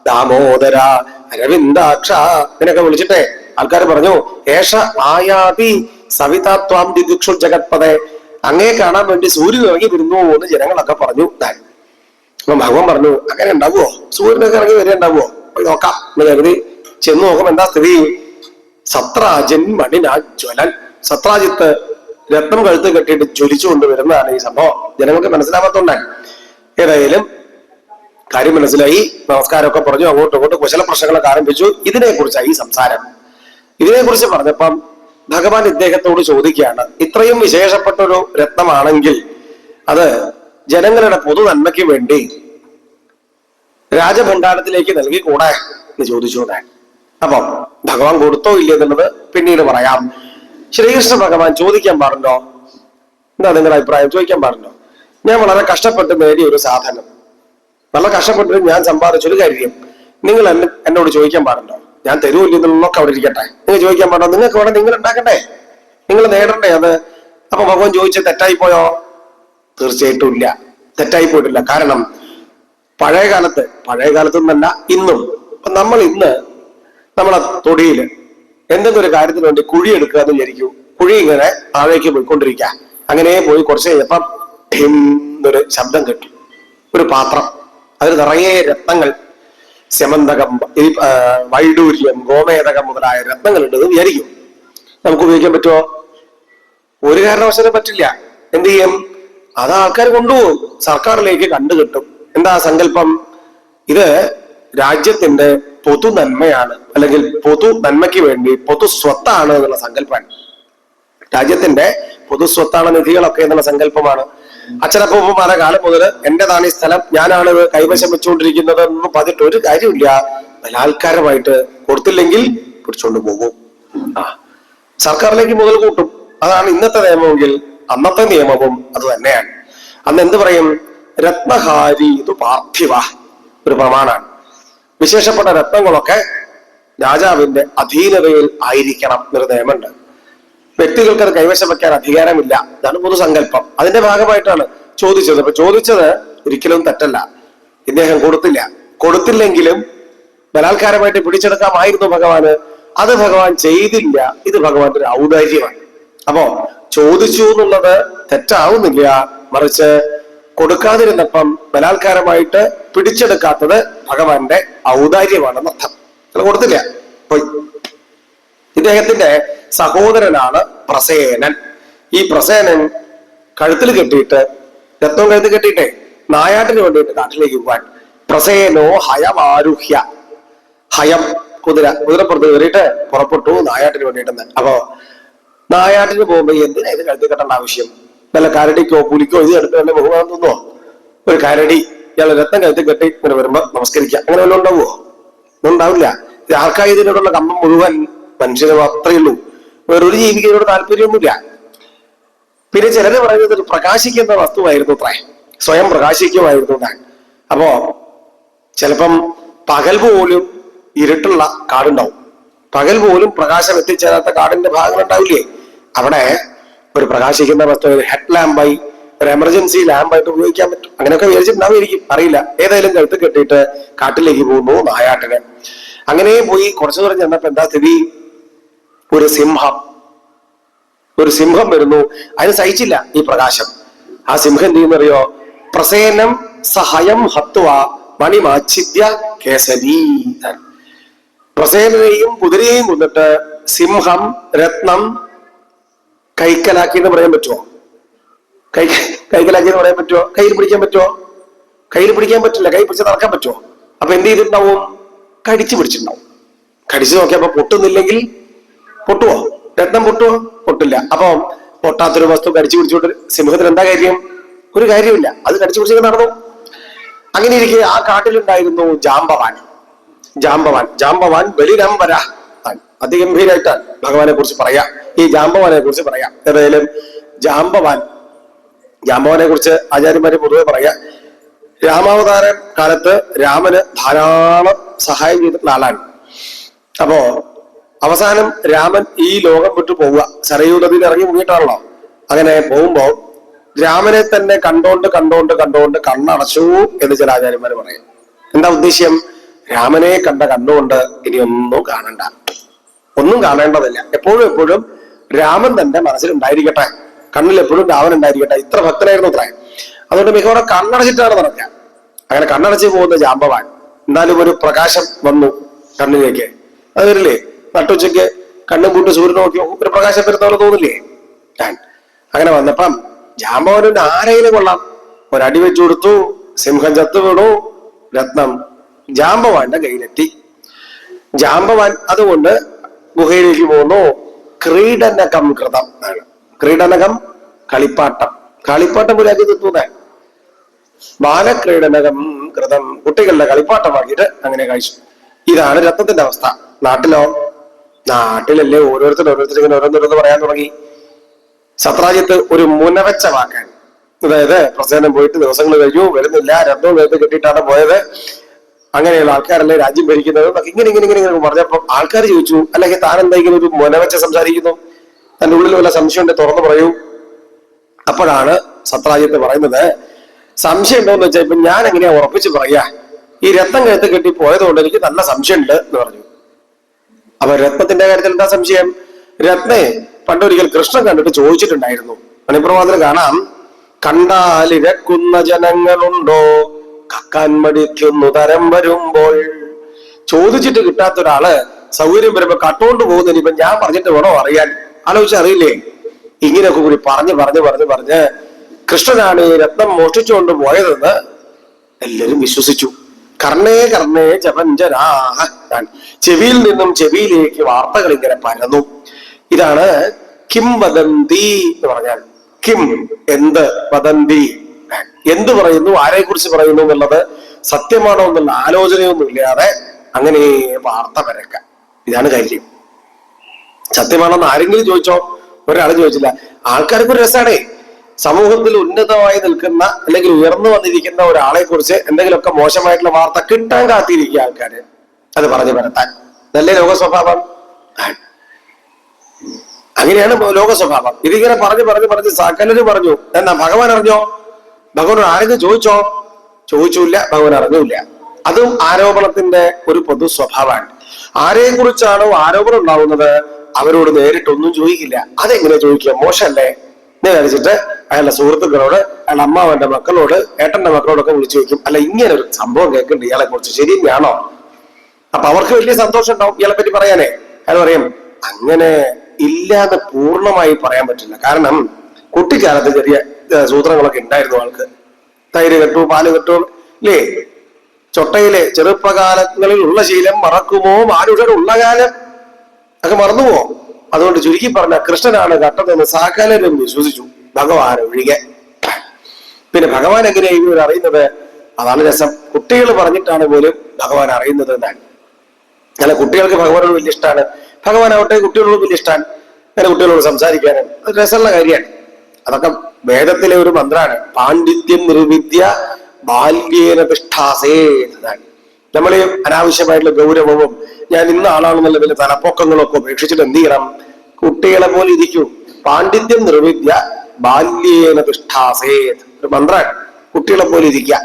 ദാമോദര അരവിന്ദാക്ഷ, ഇതിനൊക്കെ വിളിച്ചിട്ടേ ആൾക്കാർ പറഞ്ഞു ഏഷ ആയാതി സവിതാത്വാം ദിദിക്ഷു ജഗത്പതേ, അങ്ങേ കാണാൻ വേണ്ടി സൂര്യൻ ഇറങ്ങി വരുന്നു എന്ന് ജനങ്ങളൊക്കെ പറഞ്ഞു. അപ്പൊ ഭഗവാൻ പറഞ്ഞു അങ്ങനെ ഉണ്ടാവുമോ, സൂര്യനൊക്കെ ഇറങ്ങി വരെ ഉണ്ടാവുമോ, പോയി നോക്കാം എന്ന് കരുതി ചെന്ന് നോക്കാം. എന്താ സ്ഥിതി? സത്രാജൻ മണിനാ ജ്വലൻ, സത്രാജിത്ത് രത്നം കഴുത്ത് കെട്ടിയിട്ട് ജ്വലിച്ചുകൊണ്ട് വരുന്നതാണ് ഈ സംഭവം. ജനങ്ങൾക്ക് മനസ്സിലാവാത്തോണ്ടാണ്. ഏതായാലും കാര്യം മനസ്സിലായി, നമസ്കാരമൊക്കെ പറഞ്ഞു, അങ്ങോട്ടും ഇങ്ങോട്ടും കുശല പ്രശ്നങ്ങളൊക്കെ ആരംഭിച്ചു. ഇതിനെക്കുറിച്ചായി ഈ സംസാരം. ഇതിനെക്കുറിച്ച് പറഞ്ഞപ്പം ഭഗവാൻ ഇദ്ദേഹത്തോട് ചോദിക്കുകയാണ്, ഇത്രയും വിശേഷപ്പെട്ട ഒരു രത്നമാണെങ്കിൽ അത് ജനങ്ങളുടെ പൊതു നന്മയ്ക്ക് വേണ്ടി രാജഭണ്ഡാരത്തിലേക്ക് നൽകിക്കൂടെ എന്ന് ചോദിച്ചു. അപ്പം ഭഗവാൻ കൊടുത്തോ ഇല്ല എന്നുള്ളത് പിന്നീട് പറയാം. ശ്രീകൃഷ്ണ ഭഗവാൻ ചോദിക്കാൻ പാടുണ്ടോ? എന്താ നിങ്ങളുടെ അഭിപ്രായം? ചോദിക്കാൻ പാടുണ്ടോ? ഞാൻ വളരെ കഷ്ടപ്പെട്ട് നേടിയ ഒരു സാധനം, വളരെ കഷ്ടപ്പെട്ട് ഞാൻ സമ്പാദിച്ചൊരു കാര്യം നിങ്ങൾ എന്നോട് ചോദിക്കാൻ പാടുണ്ടോ? ഞാൻ തരൂല്ല എന്നുള്ളതൊക്കെ അവിടെ ഇരിക്കട്ടെ, നിങ്ങൾ ചോദിക്കാൻ പാടോ? നിങ്ങൾക്ക് വേണം, നിങ്ങൾ ഉണ്ടാക്കട്ടെ, നിങ്ങൾ നേടണ്ടേ അത്. അപ്പൊ ഭഗവാൻ ചോദിച്ചത് തെറ്റായി പോയോ? തീർച്ചയായിട്ടും ഇല്ല, തെറ്റായി പോയിട്ടില്ല. കാരണം പഴയ കാലത്ത് നിന്നല്ല ഇന്നും, നമ്മൾ ഇന്ന് നമ്മളെ തൊടിയിൽ എന്തെങ്കിലും ഒരു കാര്യത്തിന് വേണ്ടി കുഴി എടുക്കുക എന്ന് വിചാരിക്കൂ. കുഴി ഇങ്ങനെ താഴേക്ക് പോയിക്കൊണ്ടിരിക്കുക. അങ്ങനെ പോയി കുറച്ച് കഴിഞ്ഞപ്പം എന്നൊരു ശബ്ദം കേട്ടു. ഒരു പാത്രം, അതിൽ നിറയെ രത്നങ്ങൾ, സ്യമന്തകം, വൈഡൂര്യം, ഗോമേതകം മുതലായ രത്നങ്ങൾ ഉണ്ടെന്ന് വിചാരിക്കും. നമുക്ക് ഉപയോഗിക്കാൻ പറ്റുമോ? ഒരു കാരണവശാലും പറ്റില്ല. എന്ത് ചെയ്യും? അത് ആൾക്കാർ കൊണ്ടുപോകും, സർക്കാരിലേക്ക് കണ്ടുകിട്ടും. എന്താ സങ്കല്പം? ഇത് രാജ്യത്തിന്റെ പൊതു നന്മയാണ്, അല്ലെങ്കിൽ പൊതു നന്മയ്ക്ക് വേണ്ടി പൊതു സ്വത്താണ് എന്നുള്ള സങ്കല്പമാണ്. രാജ്യത്തിന്റെ പൊതു സ്വത്താണ് നിധികളൊക്കെ എന്നുള്ള സങ്കല്പമാണ്. അച്ഛനപ്പൂപ്പന്മാരുടെ കാലം മുതൽ എന്റേതാണ് ഈ സ്ഥലം, ഞാനാണ് ഇത് കൈവശം വെച്ചുകൊണ്ടിരിക്കുന്നത് എന്ന് പറഞ്ഞിട്ട് ഒരു കാര്യമില്ല. ബലാത്കാരമായിട്ട് കൊടുത്തില്ലെങ്കിൽ പിടിച്ചോണ്ട് പോകും. സർക്കാരിലേക്ക് മുതൽ കൂട്ടും. അതാണ് ഇന്നത്തെ നിയമമെങ്കിൽ അന്നത്തെ നിയമവും അത് തന്നെയാണ്. അന്ന് എന്ത് പറയും? രത്നഹാരി ഇത് പാർത്ഥിവ, ഒരു പ്രമാണാണ്. വിശേഷപ്പെട്ട രത്നങ്ങളൊക്കെ രാജാവിന്റെ അധീനതയിൽ ആയിരിക്കണം എന്നൊരു നിയമമുണ്ട്. വ്യക്തികൾക്ക് അത് കൈവശം വെക്കാൻ അധികാരമില്ല. ഇതാണ് പൊതുസങ്കല്പം. അതിന്റെ ഭാഗമായിട്ടാണ് ചോദിച്ചത്. അപ്പൊ ചോദിച്ചത് ഒരിക്കലും തെറ്റല്ല. ഇദ്ദേഹം കൊടുത്തില്ലെങ്കിലും ബലാത്കാരമായിട്ട് പിടിച്ചെടുക്കാമായിരുന്നു ഭഗവാന്. അത് ഭഗവാൻ ചെയ്തില്ല. ഇത് ഭഗവാന്റെ ഒരു ഔദാര്യമാണ്. അപ്പോ ചോദിച്ചു എന്നുള്ളത് തെറ്റാവുന്നില്ല, മറിച്ച് കൊടുക്കാതിരുന്നപ്പം ബലാത്കാരമായിട്ട് പിടിച്ചെടുക്കാത്തത് ഭഗവാന്റെ ഔദാര്യമാണെന്ന് അർത്ഥം. അത് കൊടുത്തില്ല, പോയി. ഇദ്ദേഹത്തിന്റെ സഹോദരനാണ് പ്രസേനൻ. ഈ പ്രസേനൻ കഴുത്തിൽ കെട്ടിയിട്ട്, രത്നം കഴുത്തിൽ കെട്ടിയിട്ടേ നായാട്ടിന് വേണ്ടിയിട്ട് കാട്ടിലേക്ക് പോവാൻ. പ്രസേനോ ഹയമാരുഹ്യ, ഹയം കുതിരപ്പുറത്ത് കയറിയിട്ട് പുറപ്പെട്ടു നായാട്ടിന് വേണ്ടിയിട്ടെന്ന്. അപ്പോ നായാട്ടിന് പോകുമ്പോ എന്തിനാ ഇത് കഴുത്തിൽ കെട്ടേണ്ട ആവശ്യം? വല്ല കരടിക്കോ പുലിക്കോ ഇത് എടുത്ത് തന്നെ ബഹുമാനം തോന്നോ? ഒരു കരടി ഇയാള് രത്നം കഴുത്തിൽ കെട്ടി ഇങ്ങനെ വരുമ്പോ നമസ്കരിക്കുക, അങ്ങനെ വല്ലതും ഉണ്ടാവുമോ? ഒന്നും ഉണ്ടാവില്ല. ആർക്കായി ഇതിനോടുള്ള കമ്പം മുഴുവൻ മനുഷ്യന് മാത്രമേ ഉള്ളൂ. വേറൊരു ജീവിക്ക് ഇതിനോട് താല്പര്യമൊന്നുമില്ല. പിന്നെ ചിലര് പറയുന്നത് ഒരു പ്രകാശിക്കുന്ന വസ്തുവായിരുന്നു അത്രേ, സ്വയം പ്രകാശിക്കുമായിരുന്നു താൻ. അപ്പോ ചിലപ്പം പകൽ പോലും ഇരുട്ടുള്ള കാടുണ്ടാവും, പകൽ പോലും പ്രകാശം എത്തിച്ചേരാത്ത കാടിന്റെ ഭാഗങ്ങൾ ഉണ്ടാവില്ലേ? അവിടെ ഒരു പ്രകാശിക്കുന്ന വസ്തു ഹെഡ് ലാമ്പായി, ഒരു എമർജൻസി ലാമ്പായിട്ട് ഉപയോഗിക്കാൻ പറ്റും. അങ്ങനെയൊക്കെ വിചാരിച്ചിട്ടുണ്ടാവുമായിരിക്കും, അറിയില്ല. ഏതായാലും കഴുത്ത് കെട്ടിയിട്ട് കാട്ടിലേക്ക് പോകുന്നു നായാട്ടിന്. അങ്ങനെ പോയി കുറച്ചു ദൂരം ചെന്നപ്പോ എന്താ സ്ഥിതി? ഒരു സിംഹം വരുന്നു. അതിന് സഹിച്ചില്ല ഈ പ്രകാശം. ആ സിംഹം എന്ത് ചെയ്യുന്നറിയോ? പ്രസേനം സഹയം ഹത്വ മണിമാച്ഛിദ്യ കേസരി. പ്രസേനയെയും കുതിരയെയും കൊന്നിട്ട് സിംഹം രത്നം കൈക്കലാക്കി എന്ന് പറയാൻ പറ്റുമോ? കൈക്കലാക്കി എന്ന് പറയാൻ പറ്റുമോ? കയ്യിൽ പിടിക്കാൻ പറ്റുമോ? കയ്യിൽ പിടിക്കാൻ പറ്റില്ല. കൈ പിടിച്ച് നടക്കാൻ പറ്റുമോ? അപ്പൊ എന്ത് ചെയ്തിട്ടുണ്ടാവും? കടിച്ചു പിടിച്ചിട്ടുണ്ടാവും. കടിച്ചു നോക്കിയപ്പോ പൊട്ടുന്നില്ലെങ്കിൽ പൊട്ടുവോ? രത്നം പൊട്ടുവോ? പൊട്ടില്ല. അപ്പൊ പൊട്ടാത്തൊരു വസ്തു കടിച്ചു പിടിച്ചോട്ട് സിംഹത്തിന് എന്താ കാര്യം? ഒരു കാര്യമില്ല. അത് കടിച്ചു പിടിച്ചൊക്കെ നടന്നു. അങ്ങനെ ഇരിക്കെ ആ കാട്ടിലുണ്ടായിരുന്നു ജാമ്പവാൻ ബലിരംബര. അതിഗംഭീരായിട്ടാണ് ഭഗവാനെ കുറിച്ച് പറയാം, ഈ ജാമ്പവാനെ കുറിച്ച് പറയാം. ഏതായാലും ജാമ്പവാനെ കുറിച്ച് ആചാര്യന്മാര് പൊതുവെ പറയാം. രാമാവതാര കാലത്ത് രാമന് ധാരാളം സഹായം ചെയ്തിട്ടുള്ള ആളാണ്. അപ്പോ അവസാനം രാമൻ ഈ ലോകം വിട്ടു പോവുക, സരയൂ നദിയിൽ ഇറങ്ങി മുങ്ങിയിട്ടാണല്ലോ. അങ്ങനെ പോകുമ്പോ രാമനെ തന്നെ കണ്ടോണ്ട് കണ്ണടച്ചു എന്ന് ചില ആചാര്യന്മാര് പറയും. എന്താ ഉദ്ദേശ്യം? രാമനെ കണ്ട കണ്ണുകൊണ്ട് ഇനിയൊന്നും കാണണ്ട, ഒന്നും കാണേണ്ടതില്ല. എപ്പോഴും എപ്പോഴും രാമൻ തന്റെ മനസ്സിലുണ്ടായിരിക്കട്ടെ, കണ്ണിൽ എപ്പോഴും രാമൻ ഉണ്ടായിരിക്കട്ടെ. ഇത്ര ഭക്തനായിരുന്നു അത്ര. അതുകൊണ്ട് മിക്കവാറും കണ്ണടച്ചിട്ടാണ് നടക്കുക. അങ്ങനെ കണ്ണടച്ച് പോകുന്ന ജാമ്പവാൻ എന്നാലും ഒരു പ്രകാശം വന്നു കണ്ണിലേക്ക്. അത് വരില്ലേ? നട്ടുച്ചയ്ക്ക് കണ്ണും പൂട്ട് സൂര്യൻ നോക്കി ഒരു പ്രകാശം വരുന്നവരെ തോന്നില്ലേ? ഞാൻ അങ്ങനെ വന്നപ്പം ജാമ്പവാന് ആരെങ്കിലും കൊള്ളാം. ഒരടി വെച്ചു കൊടുത്തു, സിംഹം ചത്തു വീണു, രത്നം ജാമ്പവാന്റെ കയ്യിലെത്തി. ജാമ്പവാൻ അതുകൊണ്ട് ഗുഹയിലേക്ക് പോകുന്നു. ക്രീഡനകം കൃതം ആണ്. ക്രീഡനകം കളിപ്പാട്ടം. കളിപ്പാട്ടം പോലെയാക്കി നിർത്തുന്നേ. ബാലക്രീഡനകം കൃതം, കുട്ടികളുടെ കളിപ്പാട്ടമാക്കിയിട്ട് അങ്ങനെ കഴിച്ചു. ഇതാണ് രത്നത്തിന്റെ അവസ്ഥ. നാട്ടിലോ? നാട്ടിലല്ലേ ഓരോരുത്തർ ഇങ്ങനെ ഓരോന്നോരോന്ന് പറയാൻ തുടങ്ങി. സത്രാജിത്ത് ഒരു മുനവച്ച വാക്കാൻ, അതായത് പ്രസേനം പോയിട്ട് ദിവസങ്ങൾ കഴിഞ്ഞു, വരുന്നില്ല, രത്നവും നേരത്തെ കെട്ടിയിട്ടാണ് പോയത്, അങ്ങനെയുള്ള ആൾക്കാരല്ലേ രാജ്യം ഭരിക്കുന്നത് എന്നൊക്കെ ഇങ്ങനെ ഇങ്ങനെ ഇങ്ങനെ പറഞ്ഞപ്പോ ആൾക്കാർ ചോദിച്ചു, അല്ലെങ്കിൽ താൻ എന്തെങ്കിലും ഒരു മുനവച്ച സംസാരിക്കുന്നു, തന്റെ ഉള്ളിൽ വല്ല സംശയം ഉണ്ട്, തുറന്നു പറയൂ. അപ്പോഴാണ് സത്രാജിത്ത് പറയുന്നത്, സംശയം ഉണ്ടോന്ന് വെച്ചാൽ ഇപ്പൊ ഞാൻ എങ്ങനെയാ ഉറപ്പിച്ച് പറയാ, ഈ രത്നം കഴുത്ത് കെട്ടി പോയത് കൊണ്ട് എനിക്ക് നല്ല സംശയമുണ്ട് എന്ന് പറഞ്ഞു. അപ്പൊ രത്നത്തിന്റെ കാര്യത്തിൽ എന്താ സംശയം? രത്നെ പണ്ടൊരിക്കൽ കൃഷ്ണൻ കണ്ടിട്ട് ചോദിച്ചിട്ടുണ്ടായിരുന്നു. മണിപ്രവാദത്തിൽ കാണാം, കണ്ടാലിരക്കുന്ന ജനങ്ങളുണ്ടോ, കക്കാൻ മടിക്കുന്നു തരം വരുമ്പോൾ. ചോദിച്ചിട്ട് കിട്ടാത്ത ഒരാള് സൗകര്യം വരുമ്പോ കട്ടുകൊണ്ട് പോകുന്നതിന് ഇപ്പൊ ഞാൻ പറഞ്ഞിട്ട് വേണോ അറിയാൻ? ആലോചിച്ചറിയില്ലേ? ഇങ്ങനെയൊക്കെ കൂടി പറഞ്ഞ് കൃഷ്ണനാണ് ഈ രത്നം മോഷ്ടിച്ചുകൊണ്ട് പോയതെന്ന് എല്ലാവരും വിശ്വസിച്ചു. കർണേ ജപഞ്ചരാഹ, ചെവിയിൽ നിന്നും ചെവിയിലേക്ക് വാർത്തകൾ ഇങ്ങനെ പരന്നു. ഇതാണ് കിം വദന്തി എന്ന് പറഞ്ഞാൽ. കിം എന്ത്, വദന്തി എന്ത് പറയുന്നു, ആരെ കുറിച്ച് പറയുന്നു എന്നുള്ളത് സത്യമാണോ എന്നുള്ള ആലോചനയൊന്നും ഇല്ലാതെ അങ്ങനെ വാർത്ത പരക്കാം. ഇതാണ് കാര്യം. സത്യമാണെന്ന് ആരെങ്കിലും ചോദിച്ചോ? ഒരാൾ ചോദിച്ചില്ല. ആൾക്കാർക്ക് ഒരു രസമാണേ, സമൂഹത്തിൽ ഉന്നതമായി നിൽക്കുന്ന അല്ലെങ്കിൽ ഉയർന്നു വന്നിരിക്കുന്ന ഒരാളെ കുറിച്ച് എന്തെങ്കിലുമൊക്കെ മോശമായിട്ടുള്ള വാർത്ത കിട്ടാൻ കാത്തിരിക്കുക ആൾക്കാര്, അത് പറഞ്ഞു പരത്താൻ. ഇതല്ലേ ലോക സ്വഭാവം? അങ്ങനെയാണ് ലോക സ്വഭാവം. ഇതിങ്ങനെ പറഞ്ഞ് സകലര് പറഞ്ഞു. എന്നാ ഭഗവാൻ അറിഞ്ഞോ? ഭഗവാൻ ആരെങ്കിലും ചോദിച്ചോ? ചോദിച്ചില്ല, ഭഗവാൻ അറിഞ്ഞില്ല. അതും ആരോപണത്തിന്റെ ഒരു പൊതു സ്വഭാവമാണ്. ആരെ കുറിച്ചാണോ ആരോപണം ഉണ്ടാവുന്നത് അവരോട് നേരിട്ടൊന്നും ചോദിക്കില്ല. അതെങ്ങനെ ചോദിക്കുക? മോശമല്ലേ? വിചാരിച്ചിട്ട് അയാളുടെ സുഹൃത്തുക്കളോട്, അയാളുടെ അമ്മാവന്റെ മക്കളോട്, ഏട്ടന്റെ മക്കളോടൊക്കെ വിളിച്ചു ചോദിക്കും, അല്ല ഇങ്ങനെ ഒരു സംഭവം കേൾക്കുന്നുണ്ട്, ഇയാളെ കുറിച്ച് ശരിയാണോ? അപ്പൊ അവർക്ക് വലിയ സന്തോഷം ഉണ്ടാവും ഇയാളെ പറ്റി പറയാനേ. അയാൾ പറയും, അങ്ങനെ ഇല്ലാതെ പൂർണ്ണമായി പറയാൻ പറ്റില്ല. കാരണം കുട്ടിക്കാലത്ത് ചെറിയ സൂത്രങ്ങളൊക്കെ ഉണ്ടായിരുന്നു ആൾക്ക്. തൈര് കെട്ടു, പാല് കെട്ടു, ഇല്ലേ? ചൊട്ടയിലെ ചെറുപ്പകാലങ്ങളിൽ ഉള്ള ശീലം മറക്കുമോ മാനുഷരുള്ള കാലം ഒക്കെ മറന്നുപോോ? അതുകൊണ്ട് ചുരുക്കി പറഞ്ഞ കൃഷ്ണനാണ് കട്ടതെന്ന് സകലരും വിശ്വസിച്ചു, ഭഗവാൻ ഒഴികെ. പിന്നെ ഭഗവാൻ എങ്ങനെയാ ഇവർ അറിയുന്നത്? അതാണ് രസം. കുട്ടികൾ പറഞ്ഞിട്ടാണ് പോലും ഭഗവാൻ അറിയുന്നത് എന്നാണ്. അല്ല, കുട്ടികൾക്ക് ഭഗവാനോട് വലിയ ഇഷ്ടമാണ്, ഭഗവാനാവട്ടെ കുട്ടികളോട് വലിയ ഇഷ്ടമാണ്. അങ്ങനെ കുട്ടികളോട് സംസാരിക്കാനും അത് രസമുള്ള കാര്യമാണ്. അതൊക്കെ വേദത്തിലെ ഒരു മന്ത്രമാണ്. പാണ്ഡിത്യം നിർവിദ്യ ബാല്യേന തിഷ്ഠാസേ എന്നാണ്. നമ്മൾ ഈ അനാവശ്യമായിട്ടുള്ള ഗൗരവവും ഞാൻ ഇന്ന ആളാണെന്നുള്ള വലിയ തലപ്പൊക്കങ്ങളൊക്കെ ഉപേക്ഷിച്ചിട്ട് എന്ത് ചെയ്യണം? കുട്ടികളെ പോലെ ഇരിക്കൂ. പാണ്ഡിത്യം നിർവിദ്യ ബാല്യേന തിഷ്ഠാസേ, ഒരു മന്ത്രമാണ്. കുട്ടികളെ പോലെ ഇരിക്കുക.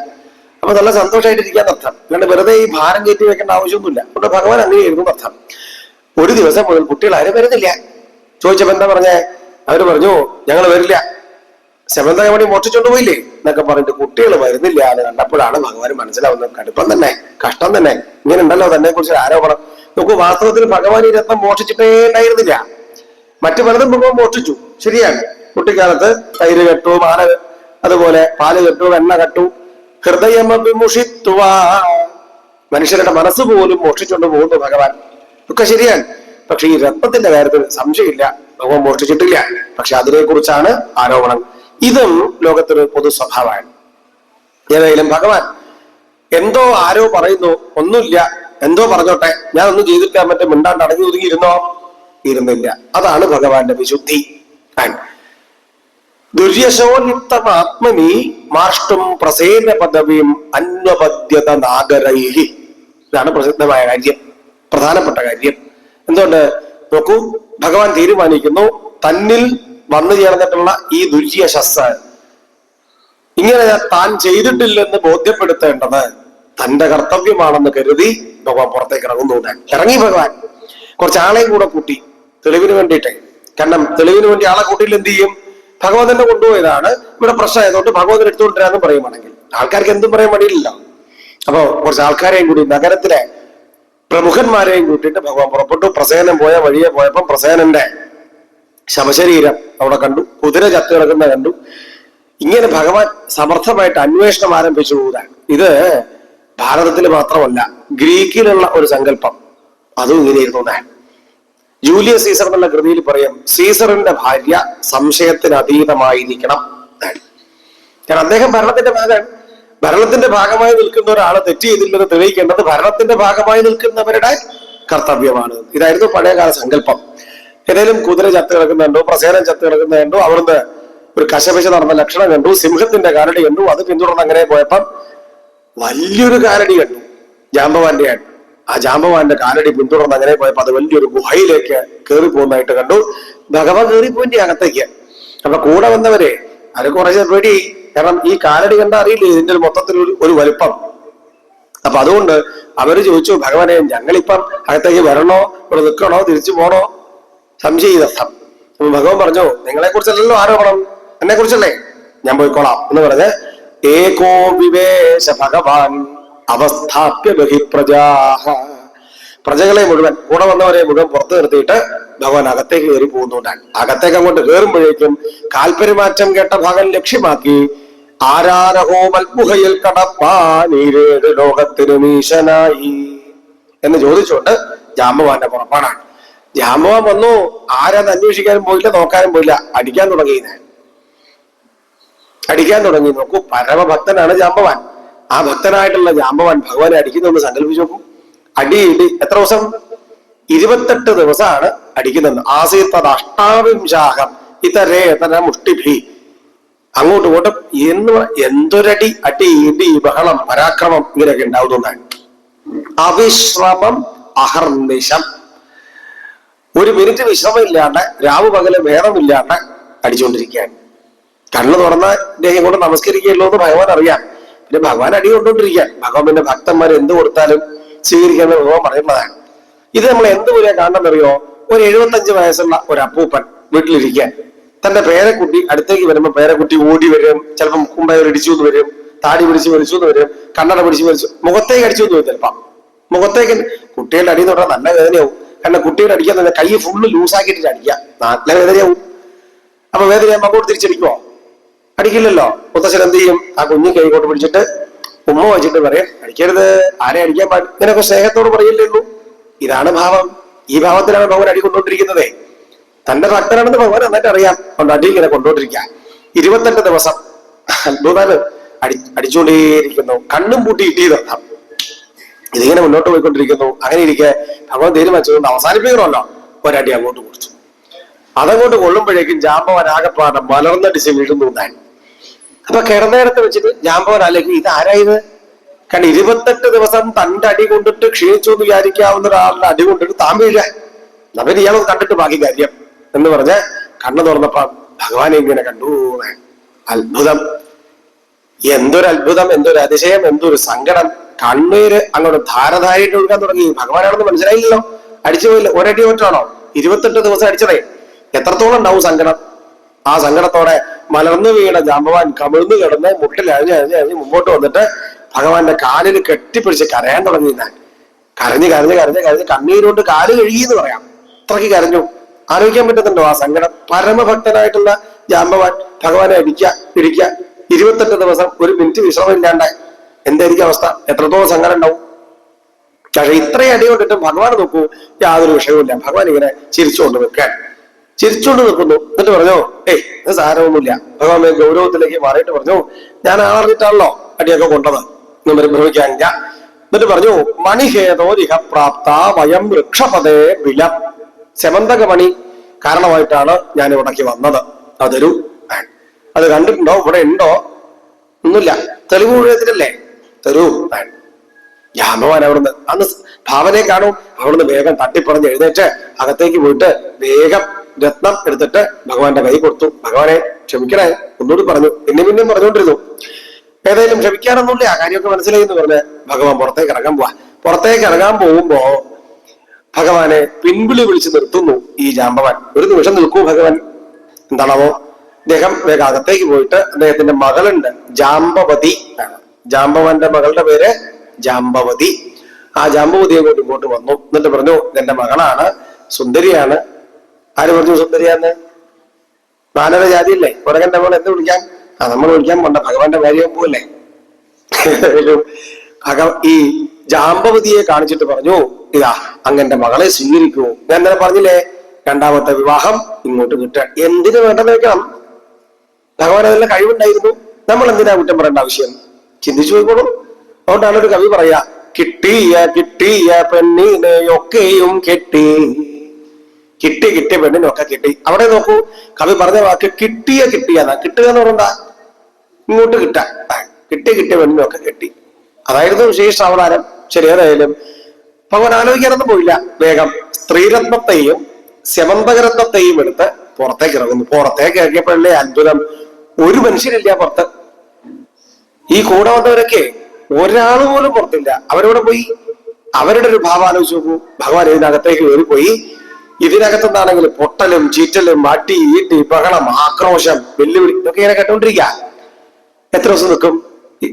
അപ്പൊ നല്ല സന്തോഷമായിട്ടിരിക്കാൻ അർത്ഥം. അല്ലാണ്ട് വെറുതെ ഈ ഭാരം കയറ്റി വെക്കേണ്ട ആവശ്യമൊന്നുമില്ല. അതുകൊണ്ട് ഭഗവാൻ അങ്ങനെയായിരുന്നു അർത്ഥം. ഒരു ദിവസം മുതൽ കുട്ടികൾ ആരും വരുന്നില്ല. ചോദിച്ചപ്പോ എന്താ പറഞ്ഞേ? അവര് പറഞ്ഞു, ഞങ്ങൾ വരില്ല, ശമന്തകമണി മോഷ്ടിച്ചോണ്ട് പോയില്ലേ എന്നൊക്കെ പറഞ്ഞിട്ട് കുട്ടികൾ വരുന്നില്ല എന്ന് കണ്ടപ്പോഴാണ് ഭഗവാൻ മനസ്സിലാവുന്നത്. കടുപ്പം തന്നെ, കഷ്ടം തന്നെ. ഇങ്ങനെ ഉണ്ടല്ലോ തന്നെ കുറിച്ച് ആരോപണം. നമുക്ക് വാസ്തവത്തിൽ ഭഗവാൻ ഈ രത്നം മോഷ്ടിച്ചിട്ടേ ഉണ്ടായിരുന്നില്ല. മറ്റു പലതും ഭഗവാൻ മോഷ്ടിച്ചു, ശരിയാണ്. കുട്ടിക്കാലത്ത് തൈര് കെട്ടു, മാല, അതുപോലെ പാല് കെട്ടു, വെണ്ണ കെട്ടു, ഹൃദയമഭിമുഷിത്തുവാ, മനുഷ്യരുടെ മനസ്സ് പോലും മോഷ്ടിച്ചുകൊണ്ട് പോകുന്നു ഭഗവാൻ. ഒക്കെ ശരിയാണ്. പക്ഷെ ഈ രത്നത്തിന്റെ കാര്യത്തിൽ സംശയമില്ല, ഭഗവാൻ മോഷ്ടിച്ചിട്ടില്ല. പക്ഷെ അതിനെ കുറിച്ചാണ് ആരോപണം. ഇതും ലോകത്തൊരു പൊതു സ്വഭാവമാണ്. ഏതായാലും ഭഗവാൻ എന്തോ ആരോ പറയുന്നു, ഒന്നുമില്ല, എന്തോ പറഞ്ഞോട്ടെ, ഞാൻ ഒന്നും ചെയ്തിട്ട് മറ്റേ മിണ്ടാണ്ട് അടങ്ങി ഒതുങ്ങിയിരുന്നോ? ഇരുന്നില്ല. അതാണ് ഭഗവാന്റെ വിശുദ്ധി. ദുര്യശോയുക്തമാത്മനി മാർഷ്ടും പ്രസേന പദവിയും അന്വപദ്യത നാഗരൈഹി. ഇതാണ് പ്രസിദ്ധമായ കാര്യം, പ്രധാനപ്പെട്ട കാര്യം. എന്തുകൊണ്ട്? നോക്കൂ, ഭഗവാൻ തീരുമാനിക്കുന്നു തന്നിൽ വന്നു ചേർന്നിട്ടുള്ള ഈ ദുര്യശസ് ഇങ്ങനെ താൻ ചെയ്തിട്ടില്ലെന്ന് ബോധ്യപ്പെടുത്തേണ്ടത് തന്റെ കർത്തവ്യമാണെന്ന് കരുതി ഭഗവാൻ പുറത്തേക്ക് ഇറങ്ങുന്നുണ്ട്. ഇറങ്ങി ഭഗവാൻ. കുറച്ചാളെയും കൂടെ കൂട്ടി തെളിവിന് വേണ്ടിയിട്ടേ. കാരണം തെളിവിന് വേണ്ടി ആളെ കൂട്ടിയിൽ എന്ത് ചെയ്യും? ഭഗവതനെ കൊണ്ടുപോയതാണ്, ഇവിടെ പ്രശ്നമായതുകൊണ്ട് ഭഗവതൻ എടുത്തുകൊണ്ടിരാന്ന് പറയുവാണെങ്കിൽ ആൾക്കാർക്ക് എന്തും പറയാൻ മടിയില്ല. അപ്പോ കുറച്ച് ആൾക്കാരെയും കൂടി നഗരത്തിലെ പ്രമുഖന്മാരെയും കൂട്ടിയിട്ട് ഭഗവാൻ പുറപ്പെട്ടു. പ്രസേനൻ പോയ വഴിയെ പോയപ്പം പ്രസേനന്റെ ശവശരീരം അവിടെ കണ്ടു, കുതിര ചത്തു കിടക്കുന്ന കണ്ടു. ഇങ്ങനെ ഭഗവാൻ സമർത്ഥമായിട്ട് അന്വേഷണം ആരംഭിച്ചു പോകാൻ. ഇത് ഭാരതത്തിൽ മാത്രമല്ല, ഗ്രീക്കിലുള്ള ഒരു സങ്കല്പം അതും ഇങ്ങനെ ഇരുന്നു. ജൂലിയസ് സീസർ എന്നുള്ള കൃതിയിൽ പറയും, സീസറിന്റെ ഭാര്യ സംശയത്തിന് അതീതമായിരിക്കണം. കാരണം അദ്ദേഹം ഭരണത്തിന്റെ ഭാഗമാണ്. ഭരണത്തിന്റെ ഭാഗമായി നിൽക്കുന്ന ഒരാള് തെറ്റ് ചെയ്തില്ലെന്ന് തെളിയിക്കേണ്ടത് ഭരണത്തിന്റെ ഭാഗമായി നിൽക്കുന്നവരുടെ കർത്തവ്യമാണ്. ഇതായിരുന്നു പഴയകാല സങ്കല്പം. ഏതായാലും കുതിര ചത്ത് കിടക്കുന്നുണ്ടോ, പ്രസേനം ചത്ത് കിടക്കുന്നുണ്ടോ, അവിടുന്ന് ഒരു കശപിശ നടന്ന ലക്ഷണം കണ്ടു, സിംഹത്തിന്റെ കാലടി കണ്ടു. അത് പിന്തുടർന്ന് അങ്ങനെ പോയപ്പം വലിയൊരു കാലടി കണ്ടു, ജാമ്പവാന്റെ ആണ്. ആ ജാമ്പവാന്റെ കാലടി പിന്തുടർന്ന് അങ്ങനെ പോയപ്പോ അത് വലിയൊരു ഗുഹയിലേക്ക് കയറി പോകുന്നതായിട്ട് കണ്ടു. ഭഗവാൻ കയറിപ്പോയിന്റെ അകത്തേക്ക്. അപ്പൊ കൂടെ വന്നവരെ അത് കുറച്ച് പേടി, കാരണം ഈ കാലടി കണ്ട അറിയില്ലേ ഇതിന്റെ മൊത്തത്തിൽ ഒരു വലുപ്പം. അപ്പൊ അതുകൊണ്ട് അവര് ചോദിച്ചു, ഭഗവാനെ ഞങ്ങളിപ്പം അകത്തേക്ക് വരണോ, ഇവിടെ നിൽക്കണോ, തിരിച്ചു പോണോ? സംശയിതർത്ഥം. അപ്പൊ ഭഗവാൻ പറഞ്ഞു, നിങ്ങളെ കുറിച്ചല്ലല്ലോ ആരോപണം, എന്നെ കുറിച്ചല്ലേ, ഞാൻ പോയിക്കോളാം എന്ന് പറഞ്ഞ് ഏകോ വിവേശ ഭഗവാൻ അവസ്ഥാപ്യ ബഹിപ്രജാഹ. പ്രജകളെ മുഴുവൻ, കൂടെ വന്നവരെ മുഴുവൻ പുറത്തു നിർത്തിയിട്ട് ഭഗവാൻ അകത്തേക്ക് കയറി പോകുന്നുണ്ടാണ്. അകത്തേക്ക് അങ്ങോട്ട് കയറുമ്പോഴേക്കും കാൽപെരുമാറ്റം കേട്ട ഭാഗം ലക്ഷ്യമാക്കി ആരാരഹോമൽഗുഹയിൽ കടപ്പാനീരേത് ലോകത്തിനു മീശനായി എന്ന് ചോദിച്ചുകൊണ്ട് ജാമ്പവാന്റെ പുറപ്പാടാണ്. ജാമ്പവാൻ വന്നു, ആരാന്ന് അന്വേഷിക്കാനും പോയില്ല, നോക്കാനും പോയില്ല, അടിക്കാൻ തുടങ്ങി. നോക്കൂ, പരമഭക്തനാണ് ജാമ്പവാൻ. ആ ഭക്തനായിട്ടുള്ള ജാമ്പവാൻ ഭഗവാനെ അടിക്കുന്നതെന്ന് സങ്കല്പിച്ചു നോക്കൂ. അടി എത്ര ദിവസം? 28 ദിവസമാണ് അടിക്കുന്നത്. ആസീത്തത് അഷ്ടാവിംശാഹം ഇതരേതര മുഷ്ടിഭി. അങ്ങോട്ടും ഇങ്ങോട്ടും എന്തൊരടി, അടി, ഇടി, ബഹളം, പരാക്രമം ഇങ്ങനെയൊക്കെ ഉണ്ടാവുന്നതാണ്. അവിശ്രമം അഹർനിശം, ഒരു മിനിറ്റ് വിശ്രമമില്ലാണ്ട്, രാവു പകല് ഭേദമില്ലാണ്ട് അടിച്ചുകൊണ്ടിരിക്കുകയാണ്. കണ്ണു തുറന്ന ഇദ്ദേഹം കൊണ്ട് നമസ്കരിക്കുകയുള്ളൂ എന്ന് ഭഗവാൻ അറിയാം. പിന്നെ ഭഗവാൻ അടി കൊണ്ടുകൊണ്ടിരിക്കാൻ. ഭഗവാൻ പിന്നെ ഭക്തന്മാർ എന്ത് കൊടുത്താലും സ്വീകരിക്കാന്ന് ഭഗവാൻ പറയുന്നതാണ്. ഇത് നമ്മൾ എന്തുപോലെ കാണണമെന്നറിയോ? ഒരു 75 വയസ്സുള്ള ഒരു അപ്പൂപ്പൻ വീട്ടിലിരിക്കാൻ, തന്റെ പേരക്കുട്ടി അടുത്തേക്ക് വരുമ്പോ പേരക്കുട്ടി ഓടി വരും, ചിലപ്പോൾ മുക്കുമ്പയർ ഇടിച്ചു എന്ന് വരും, താടി പിടിച്ച് വലിച്ചു എന്ന് വരും, കണ്ണട പിടിച്ച് വലിച്ചു, മുഖത്തേക്ക് അടിച്ചു എന്ന് വരും. ചിലപ്പം മുഖത്തേക്ക് കുട്ടികളുടെ അടി എന്ന് പറഞ്ഞാൽ നല്ല വേദനയാവും. കാരണം കുട്ടിയുടെ അടിക്കാൻ തന്നെ കൈ ഫുള്ള് ലൂസാക്കിയിട്ട് അടിക്കുക, നല്ല വേദനയാവും. അപ്പൊ വേദനയാകുമ്പോൾ അങ്ങോട്ട് തിരിച്ചടിക്കുവോ? അടിക്കില്ലല്ലോ. മുത്തശ്ശൻ എന്ത് ചെയ്യും? ആ കുഞ്ഞു കൈ കൊണ്ട് പിടിച്ചിട്ട് ഉമ്മ വെച്ചിട്ട് പറയും, അടിക്കരുത്, ആരെ അടിക്കാൻ പാടില്ല, ഇങ്ങനെയൊക്കെ സ്നേഹത്തോട് പറയില്ലേ ഉള്ളൂ. ഇതാണ് ഭാവം. ഈ ഭാവത്തിലാണ് ഭഗവാൻ അടി കൊണ്ടുകൊണ്ടിരിക്കുന്നത്. തന്റെ ഭക്തനാണെന്ന് ഭഗവാൻ നന്നായിട്ട് അറിയാം. കൊണ്ട് അടി ഇങ്ങനെ കൊണ്ടുകൊണ്ടിരിക്കുക. 28 ദിവസം അത്ഭുതമാണ് അടിച്ചുകൊണ്ടേയിരിക്കുന്നു. കണ്ണും പൂട്ടി ഇട്ടിയതർത്ഥം. ഇതിങ്ങനെ മുന്നോട്ട് പോയിക്കൊണ്ടിരിക്കുന്നു. അങ്ങനെ ഇരിക്കെ ഭഗവാൻ തീരുമാനിച്ചുകൊണ്ട് അവസാനിപ്പിക്കണമല്ലോ, ഒരടി അങ്ങോട്ട് കൊടുത്തു. അതങ്ങോട്ട് കൊള്ളുമ്പോഴേക്കും ജാമ്പവൻ ആകെപ്പാടെ മലർന്നടിച്ച് വീഴുന്നുണ്ടായി. അപ്പൊ കിടന്നേരത്ത് വെച്ചിട്ട് ജാമ്പവൻ അല്ലെങ്കിൽ ഇത് ആരായത്? കാരണം 28 ദിവസം തന്റെ അടി കൊണ്ടിട്ട് ക്ഷീണിച്ചു എന്ന് വിചാരിക്കാവുന്ന ഒരാളുടെ അടി കൊണ്ടിട്ട് താൻ വീഴ. അവൻ ഇയാളൊന്ന് കണ്ടിട്ട് ബാക്കി കാര്യം എന്ന് പറഞ്ഞ് കണ്ണു തുറന്നപ്പോ ഭഗവാനെ ഇങ്ങനെ കണ്ടു. അത്ഭുതം, എന്തൊരു അത്ഭുതം, എന്തൊരു അതിശയം, എന്തൊരു സങ്കടം. കണ്ണീര് അങ്ങോട്ട് ധാരധാരയിട്ട് ഒഴുകാൻ തുടങ്ങി. ഭഗവാനാണെന്ന് മനസ്സിലായില്ലല്ലോ, അടിച്ചു പോയില്ല. ഒരടി ഒറ്റാണോ? 28 ദിവസം അടിച്ചതേ. എത്രത്തോളം ഉണ്ടാവും സങ്കടം. ആ സങ്കടത്തോടെ മലർന്നു വീണ ജാമ്പവാൻ കമിഴ്ന്നു കിടന്ന് മുട്ടിൽ അഴിഞ്ഞ് മുമ്പോട്ട് വന്നിട്ട് ഭഗവാന്റെ കാലിൽ കെട്ടിപ്പിടിച്ച് കരയാൻ തുടങ്ങി. കരഞ്ഞ് കണ്ണീരുകൊണ്ട് കാല് കഴുകിയെന്ന് പറയാം. അത്രയ്ക്ക് കരഞ്ഞു. ആലോചിക്കാൻ പറ്റുന്നുണ്ടോ ആ സങ്കടം? പരമഭക്തനായിട്ടുള്ള ജാമ്പവാൻ ഭഗവാനെ ഇടിക്കുക 28 ദിവസം ഒരു മിനിറ്റ് വിശ്രമമില്ലാണ്ട്. എന്തായിരിക്കും അവസ്ഥ? എത്രത്തോളം സങ്കടം ഉണ്ടാവും. പക്ഷെ ഇത്രയും അടി കൊണ്ടിട്ട് ഭഗവാൻ നോക്കൂ, യാതൊരു വിഷയവുമില്ല. ഭഗവാൻ ഇങ്ങനെ ചിരിച്ചുകൊണ്ട് നിൽക്കുന്നു. എന്നിട്ട് പറഞ്ഞു, ഇത് സാരമൊന്നുമില്ല. ഭഗവാൻ ഗൗരവത്തിലേക്ക് മാറിയിട്ട് പറഞ്ഞു, ഞാൻ ആളറിഞ്ഞിട്ടാണല്ലോ അടിയൊക്കെ കൊണ്ടത്, നമ്മൾ ഭ്രമിക്കാനില്ല. എന്നിട്ട് പറഞ്ഞു, മണിഹേതോ രിഹപ്രാപ്ത വയം വൃക്ഷപദേ വിലം. സെമന്തകമണി കാരണമായിട്ടാണ് ഞാൻ ഇവിടേക്ക് വന്നത്. അതൊരു അത് കണ്ടിട്ടുണ്ടോ? ഇവിടെ ഉണ്ടോ? ഒന്നുമില്ല. തെളിവ് മുഴുവത്തിലല്ലേ? തരൂ. ജാമ്പവാൻ അവിടുന്ന് അന്ന് ഭാവനയെ കാണും. അവിടുന്ന് വേഗം തട്ടിപ്പറഞ്ഞ് എഴുന്നേറ്റ് അകത്തേക്ക് പോയിട്ട് വേഗം രത്നം എടുത്തിട്ട് ഭഗവാന്റെ കൈ കൊടുത്തു. ഭഗവാനെ ക്ഷമിക്കണേ, ഒന്നുകൂടി പറഞ്ഞു. പിന്നെയും പറഞ്ഞുകൊണ്ടിരുന്നു. ഏതായാലും ക്ഷമിക്കാനൊന്നുമില്ല, കാര്യമൊക്കെ മനസ്സിലായി എന്ന് പറഞ്ഞ് ഭഗവാൻ പുറത്തേക്ക് ഇറങ്ങാൻ പോകുമ്പോ ഭഗവാനെ പിൻവിളി വിളിച്ച് നിർത്തുന്നു ഈ ജാമ്പവാൻ. ഒരു നിമിഷം നിൽക്കൂ ഭഗവാൻ. എന്താണാവോ? അദ്ദേഹം വേഗം അകത്തേക്ക് പോയിട്ട് അദ്ദേഹത്തിന്റെ മകളുണ്ട്, ജാമ്പവതി ആണ്. ജാമ്പവാന്റെ മകളുടെ പേര് ജാമ്പവതി. ആ ജാമ്പവതിയെ കൊണ്ട് ഇങ്ങോട്ട് വന്നു. എന്നിട്ട് പറഞ്ഞു, ഇതെന്റെ മകളാണ്, സുന്ദരിയാണ്. ആര് പറഞ്ഞു സുന്ദരിയാന്ന്? മാനവ ജാതിയല്ലേ? പുറകന്റെ മകൾ എന്ത് വിളിക്കാൻ? നമ്മൾ വിളിക്കാൻ പോണ്ട, ഭഗവാന്റെ കാര്യം പോവല്ലേ. ഈ ജാമ്പവതിയെ കാണിച്ചിട്ട് പറഞ്ഞു, ഇതാ അങ്ങന്റെ മകളെ സ്വീകരിക്കൂ. ഞാൻ തന്നെ പറഞ്ഞില്ലേ, രണ്ടാമത്തെ വിവാഹം ഇങ്ങോട്ട് കിട്ടുക. എന്തിനു വേണ്ടെന്ന് വെക്കണം? ഭഗവാൻ അതെല്ലാം കഴിവുണ്ടായിരുന്നു. നമ്മൾ എന്തിനാ കുറ്റം പറയേണ്ട ആവശ്യം? ചിന്തിച്ചു പോയിക്കോളും. അതുകൊണ്ടാണ് ഒരു കവി പറയാ, കിട്ടിയ കിട്ടിയ പെണ്ണിനെയൊക്കെയും കെട്ടി. കിട്ടിയ പെണ്ണിനൊക്കെ കിട്ടി. അവിടെ നോക്കൂ, കവി പറഞ്ഞ വാക്ക് കിട്ടിയ കിട്ടിയതാ. കിട്ടുക എന്ന് പറയണ്ട, ഇങ്ങോട്ട് കിട്ടാൻ. കിട്ടിയ പെണ്ണിനൊക്കെ കെട്ടി. അതായിരുന്നു വിശേഷാവതാരം. ശരി, ഏതായാലും ഭഗവാൻ ആലോചിക്കാനൊന്നും പോയില്ല. വേഗം സ്ത്രീരത്നത്തെയും സ്യമന്തകരത്നത്തെയും എടുത്ത് പുറത്തേക്ക് ഇറങ്ങുന്നു. പുറത്തേക്ക് ഇറങ്ങിയപ്പോഴല്ലേ അത്ഭുതം, ഒരു മനുഷ്യരില്ല പുറത്ത്. ഈ കൂടെ വന്നവരൊക്കെ ഒരാൾ പോലും പുറത്തില്ല. അവരോട് പോയി അവരുടെ ഒരു ഭാവം ആലോചിച്ച് നോക്കൂ. ഭഗവാൻ ഇതിനകത്തേക്ക് കയറിപ്പോയി. ഇതിനകത്തുനിന്നാണെങ്കിൽ പൊട്ടലും ചീറ്റലും അടി ഈട്ടി ബഹളം ആക്രോശം വെല്ലുവിളി ഇതൊക്കെ ഇങ്ങനെ കേട്ടോണ്ടിരിക്കുക. എത്ര ദിവസം നിൽക്കും?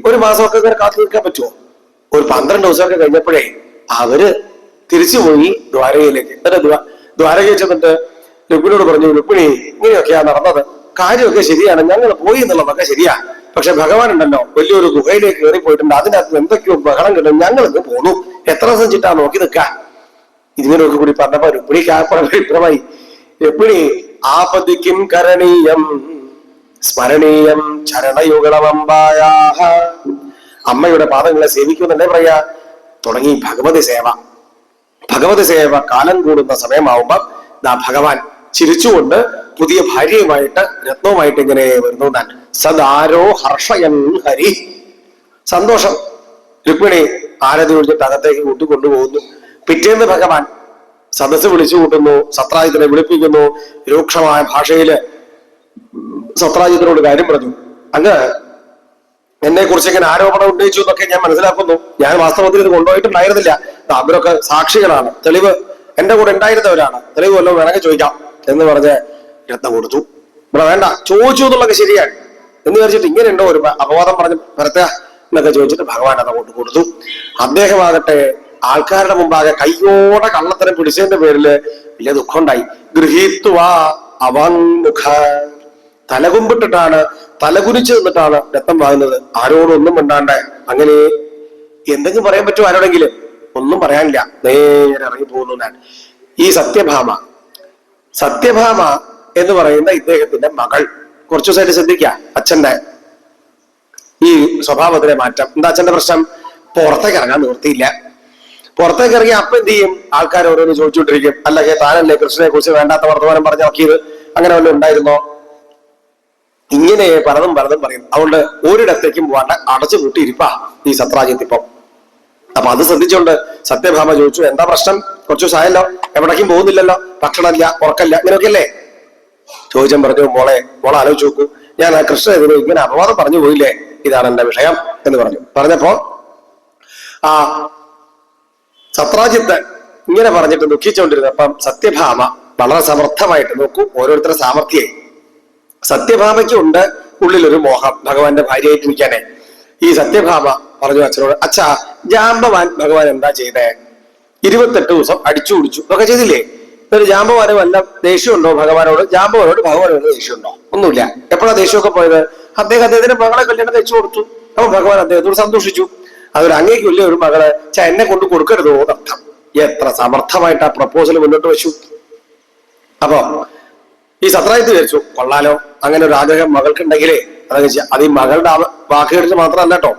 ഒരു മാസമൊക്കെ ഇങ്ങനെ കാത്തു നിൽക്കാൻ പറ്റുമോ? ഒരു 12 ദിവസമൊക്കെ കഴിഞ്ഞപ്പോഴേ അവര് തിരിച്ചുപോയി ദ്വാരകയിലേക്ക്. എന്നിട്ട് ദ്വാരകയിൽ ചെന്നിട്ട് രുക്മിണിയോട് പറഞ്ഞു, രുക്മിണി ഇങ്ങനെയൊക്കെയാ നടന്നത്, കാര്യമൊക്കെ ശരിയാണ്, ഞങ്ങൾ പോയി എന്നുള്ളതൊക്കെ ശരിയാ. പക്ഷെ ഭഗവാൻ ഉണ്ടല്ലോ വലിയൊരു ഗുഹയിലേക്ക് കയറി പോയിട്ടുണ്ട്, അതിനകത്ത് എന്തൊക്കെയോ ബഹളം കിട്ടും, ഞങ്ങളിന്ന് പോന്നു, എത്ര ദിവസം ചിട്ടാ നോക്കി നിൽക്കാൻ. ഇതിനൊക്കെ കൂടി പറഞ്ഞപ്പോ രുക്മിണിക്ക് ആഗ്രഹമായി. രുക്മിണി ആപതിക്കും കരണീയം സ്മരണീയം ചരണയുഗളമമ്പായ. അമ്മയുടെ പാദങ്ങളെ സേവിക്കുമെന്നല്ലേ പറയാ. തുടങ്ങി ഭഗവതി സേവ. ഭഗവതി സേവ കാലം കൂടുന്ന സമയമാവുമ്പോ ഭഗവാൻ ചിരിച്ചുകൊണ്ട് പുതിയ ഭാര്യയുമായിട്ട് രത്നവുമായിട്ട് ഇങ്ങനെ വരുന്നു. താൻ സദാരോ ഹർഷയൻ ഹരി. സന്തോഷം. രുക്മിണി ആരതി ഒഴിച്ചിട്ട് അകത്തേക്ക് കൂട്ടിക്കൊണ്ടുപോകുന്നു. പിറ്റേന്ന് ഭഗവാൻ സദസ്സ് വിളിച്ചു കൂട്ടുന്നു, സത്രാജിത്തിനെ വിളിപ്പിക്കുന്നു. രൂക്ഷമായ ഭാഷയില് സത്രാജിത്തിനോട് കാര്യം പറഞ്ഞു. അങ്ങ് എന്നെ കുറിച്ച് ഇങ്ങനെ ആരോപണം ഉന്നയിച്ചു എന്നൊക്കെ ഞാൻ മനസ്സിലാക്കുന്നു. ഞാൻ വാസ്തവത്തിൽ ഇത് കൊണ്ടുപോയിട്ടുണ്ടായിരുന്നില്ല. അവരൊക്കെ സാക്ഷികളാണ്, തെളിവ് എന്റെ കൂടെ ഉണ്ടായിരുന്നവരാണ്, തെളിവ് വല്ലതും വേണമെങ്കിൽ ചോദിക്കാം എന്ന് പറഞ്ഞ് രത്നം കൊടുത്തു. ഇവിടെ വേണ്ട, ചോദിച്ചു എന്നുള്ളതൊക്കെ ശരിയാണ് എന്ന് വിചാരിച്ചിട്ട് ഇങ്ങനെ ഉണ്ടോ ഒരു അപവാദം പറഞ്ഞ് വരത്തുക എന്നൊക്കെ ചോദിച്ചിട്ട് ഭഗവാൻ അത് കൊണ്ട് കൊടുത്തു. അദ്ദേഹമാകട്ടെ ആൾക്കാരുടെ മുമ്പാകെ കയ്യോടെ കള്ളത്തരം പിടിച്ചതിന്റെ പേരില് വലിയ ദുഃഖം ഉണ്ടായി. ഗൃഹീത്വാ അവൻമുഖ. തലകുമ്പിട്ടിട്ടാണ്, തലകുനിച്ച് നിന്നിട്ടാണ് രത്നം വാങ്ങുന്നത്. ആരോടൊന്നും മിണ്ടാണ്ട്. അങ്ങനെ എന്തെങ്കിലും പറയാൻ പറ്റുമോ ആരോടെങ്കിലും? ഒന്നും പറയാനില്ല, നേരെ ഇറങ്ങി പോകുന്നു. ഞാൻ ഈ സത്യഭാമ എന്ന് പറയുന്ന ഇദ്ദേഹത്തിന്റെ മകൾ, കുറച്ചു ദിവസമായിട്ട് ശ്രദ്ധിക്കുക അച്ഛന്റെ ഈ സ്വഭാവത്തിലെ മാറ്റം. എന്താ അച്ഛന്റെ പ്രശ്നം? പുറത്തേക്ക് ഇറങ്ങാൻ നിവൃത്തിയില്ല. പുറത്തേക്ക് ഇറങ്ങി അപ്പൊ എന്ത് ചെയ്യും? ആൾക്കാർ ഓരോന്ന് ചോദിച്ചുകൊണ്ടിരിക്കും, അല്ലെങ്കിൽ താനല്ലേ കൃഷ്ണനെ കുറിച്ച് വേണ്ടാത്ത വർത്തമാനം പറഞ്ഞാക്കിയത്, അങ്ങനെ വല്ലതും ഉണ്ടായിരുന്നോ? ഇങ്ങനെ പലതും പറയും. അതുകൊണ്ട് ഒരിടത്തേക്കും പോകാണ്ട് അടച്ചു കൂട്ടിയിരിപ്പാ ഈ സത്രാജിത്ത് ഇപ്പം. അപ്പൊ അത് ശ്രദ്ധിച്ചുകൊണ്ട് സത്യഭാമ ചോദിച്ചു, എന്താ പ്രശ്നം? കുറച്ചു ദിവസമായല്ലോ, എവിടേക്കും പോകുന്നില്ലല്ലോ, ഭക്ഷണമില്ല, ഉറക്കല്ല, ഇങ്ങനെയൊക്കെ അല്ലേ? ചോദിച്ചാൻ പറഞ്ഞു, മോളെ ആലോചിച്ച് നോക്കൂ, ഞാൻ ആ കൃഷ്ണനെതിരെ ഇങ്ങനെ അപവാദം പറഞ്ഞു പോയില്ലേ, ഇതാണ് എന്റെ വിഷയം എന്ന് പറഞ്ഞപ്പോ ആ സത്രാജിത്ത് ഇങ്ങനെ പറഞ്ഞിട്ട് ദുഃഖിച്ചുകൊണ്ടിരുന്നപ്പം സത്യഭാമ വളരെ സമർത്ഥമായിട്ട്, നോക്കൂ ഓരോരുത്തരുടെ സാമർഥ്യേ. സത്യഭാമയ്ക്ക് ഉണ്ട് ഉള്ളിലൊരു മോഹം ഭഗവാന്റെ ഭാര്യയായിട്ടിരിക്കാനേ. ഈ സത്യഭാമ പറഞ്ഞു അച്ഛനോട്, അച്ഛാ ജാമ്പവാൻ ഭഗവാൻ എന്താ ചെയ്തേ? 28 ദിവസം അടിച്ചു കുടിച്ചു ഒക്കെ ചെയ്തില്ലേ? ഒരു ജാമ്പവാന് വല്ല ദേഷ്യമുണ്ടോ ഭഗവാനോട്? ജാമ്പവാനോട് ഭഗവാനോട് ദേഷ്യമുണ്ടോ? ഒന്നുമില്ല. എപ്പോഴാ ദേഷ്യമൊക്കെ പോയത്? അദ്ദേഹത്തിന്റെ മകളെ കല്യാണം കഴിച്ചു കൊടുത്തു. അപ്പൊ ഭഗവാൻ അദ്ദേഹത്തോട് സന്തോഷിച്ചു. അതൊരു അങ്ങേക്ക് വലിയ ഒരു മകളെ എന്നെ കൊണ്ട് കൊടുക്കരുതോ എന്നർത്ഥം. എത്ര സമർത്ഥമായിട്ട് ആ പ്രപ്പോസൽ മുന്നോട്ട് വെച്ചു. അപ്പൊ ഈ സത്രാജിത്ത് വിചാരിച്ചു, കൊള്ളാലോ, അങ്ങനെ ഒരു ആഗ്രഹം മകൾക്കുണ്ടെങ്കിലേ അതൊക്കെ അത് ഈ മകളുടെ വാക്കുകളിൽ മാത്രമല്ല കേട്ടോ.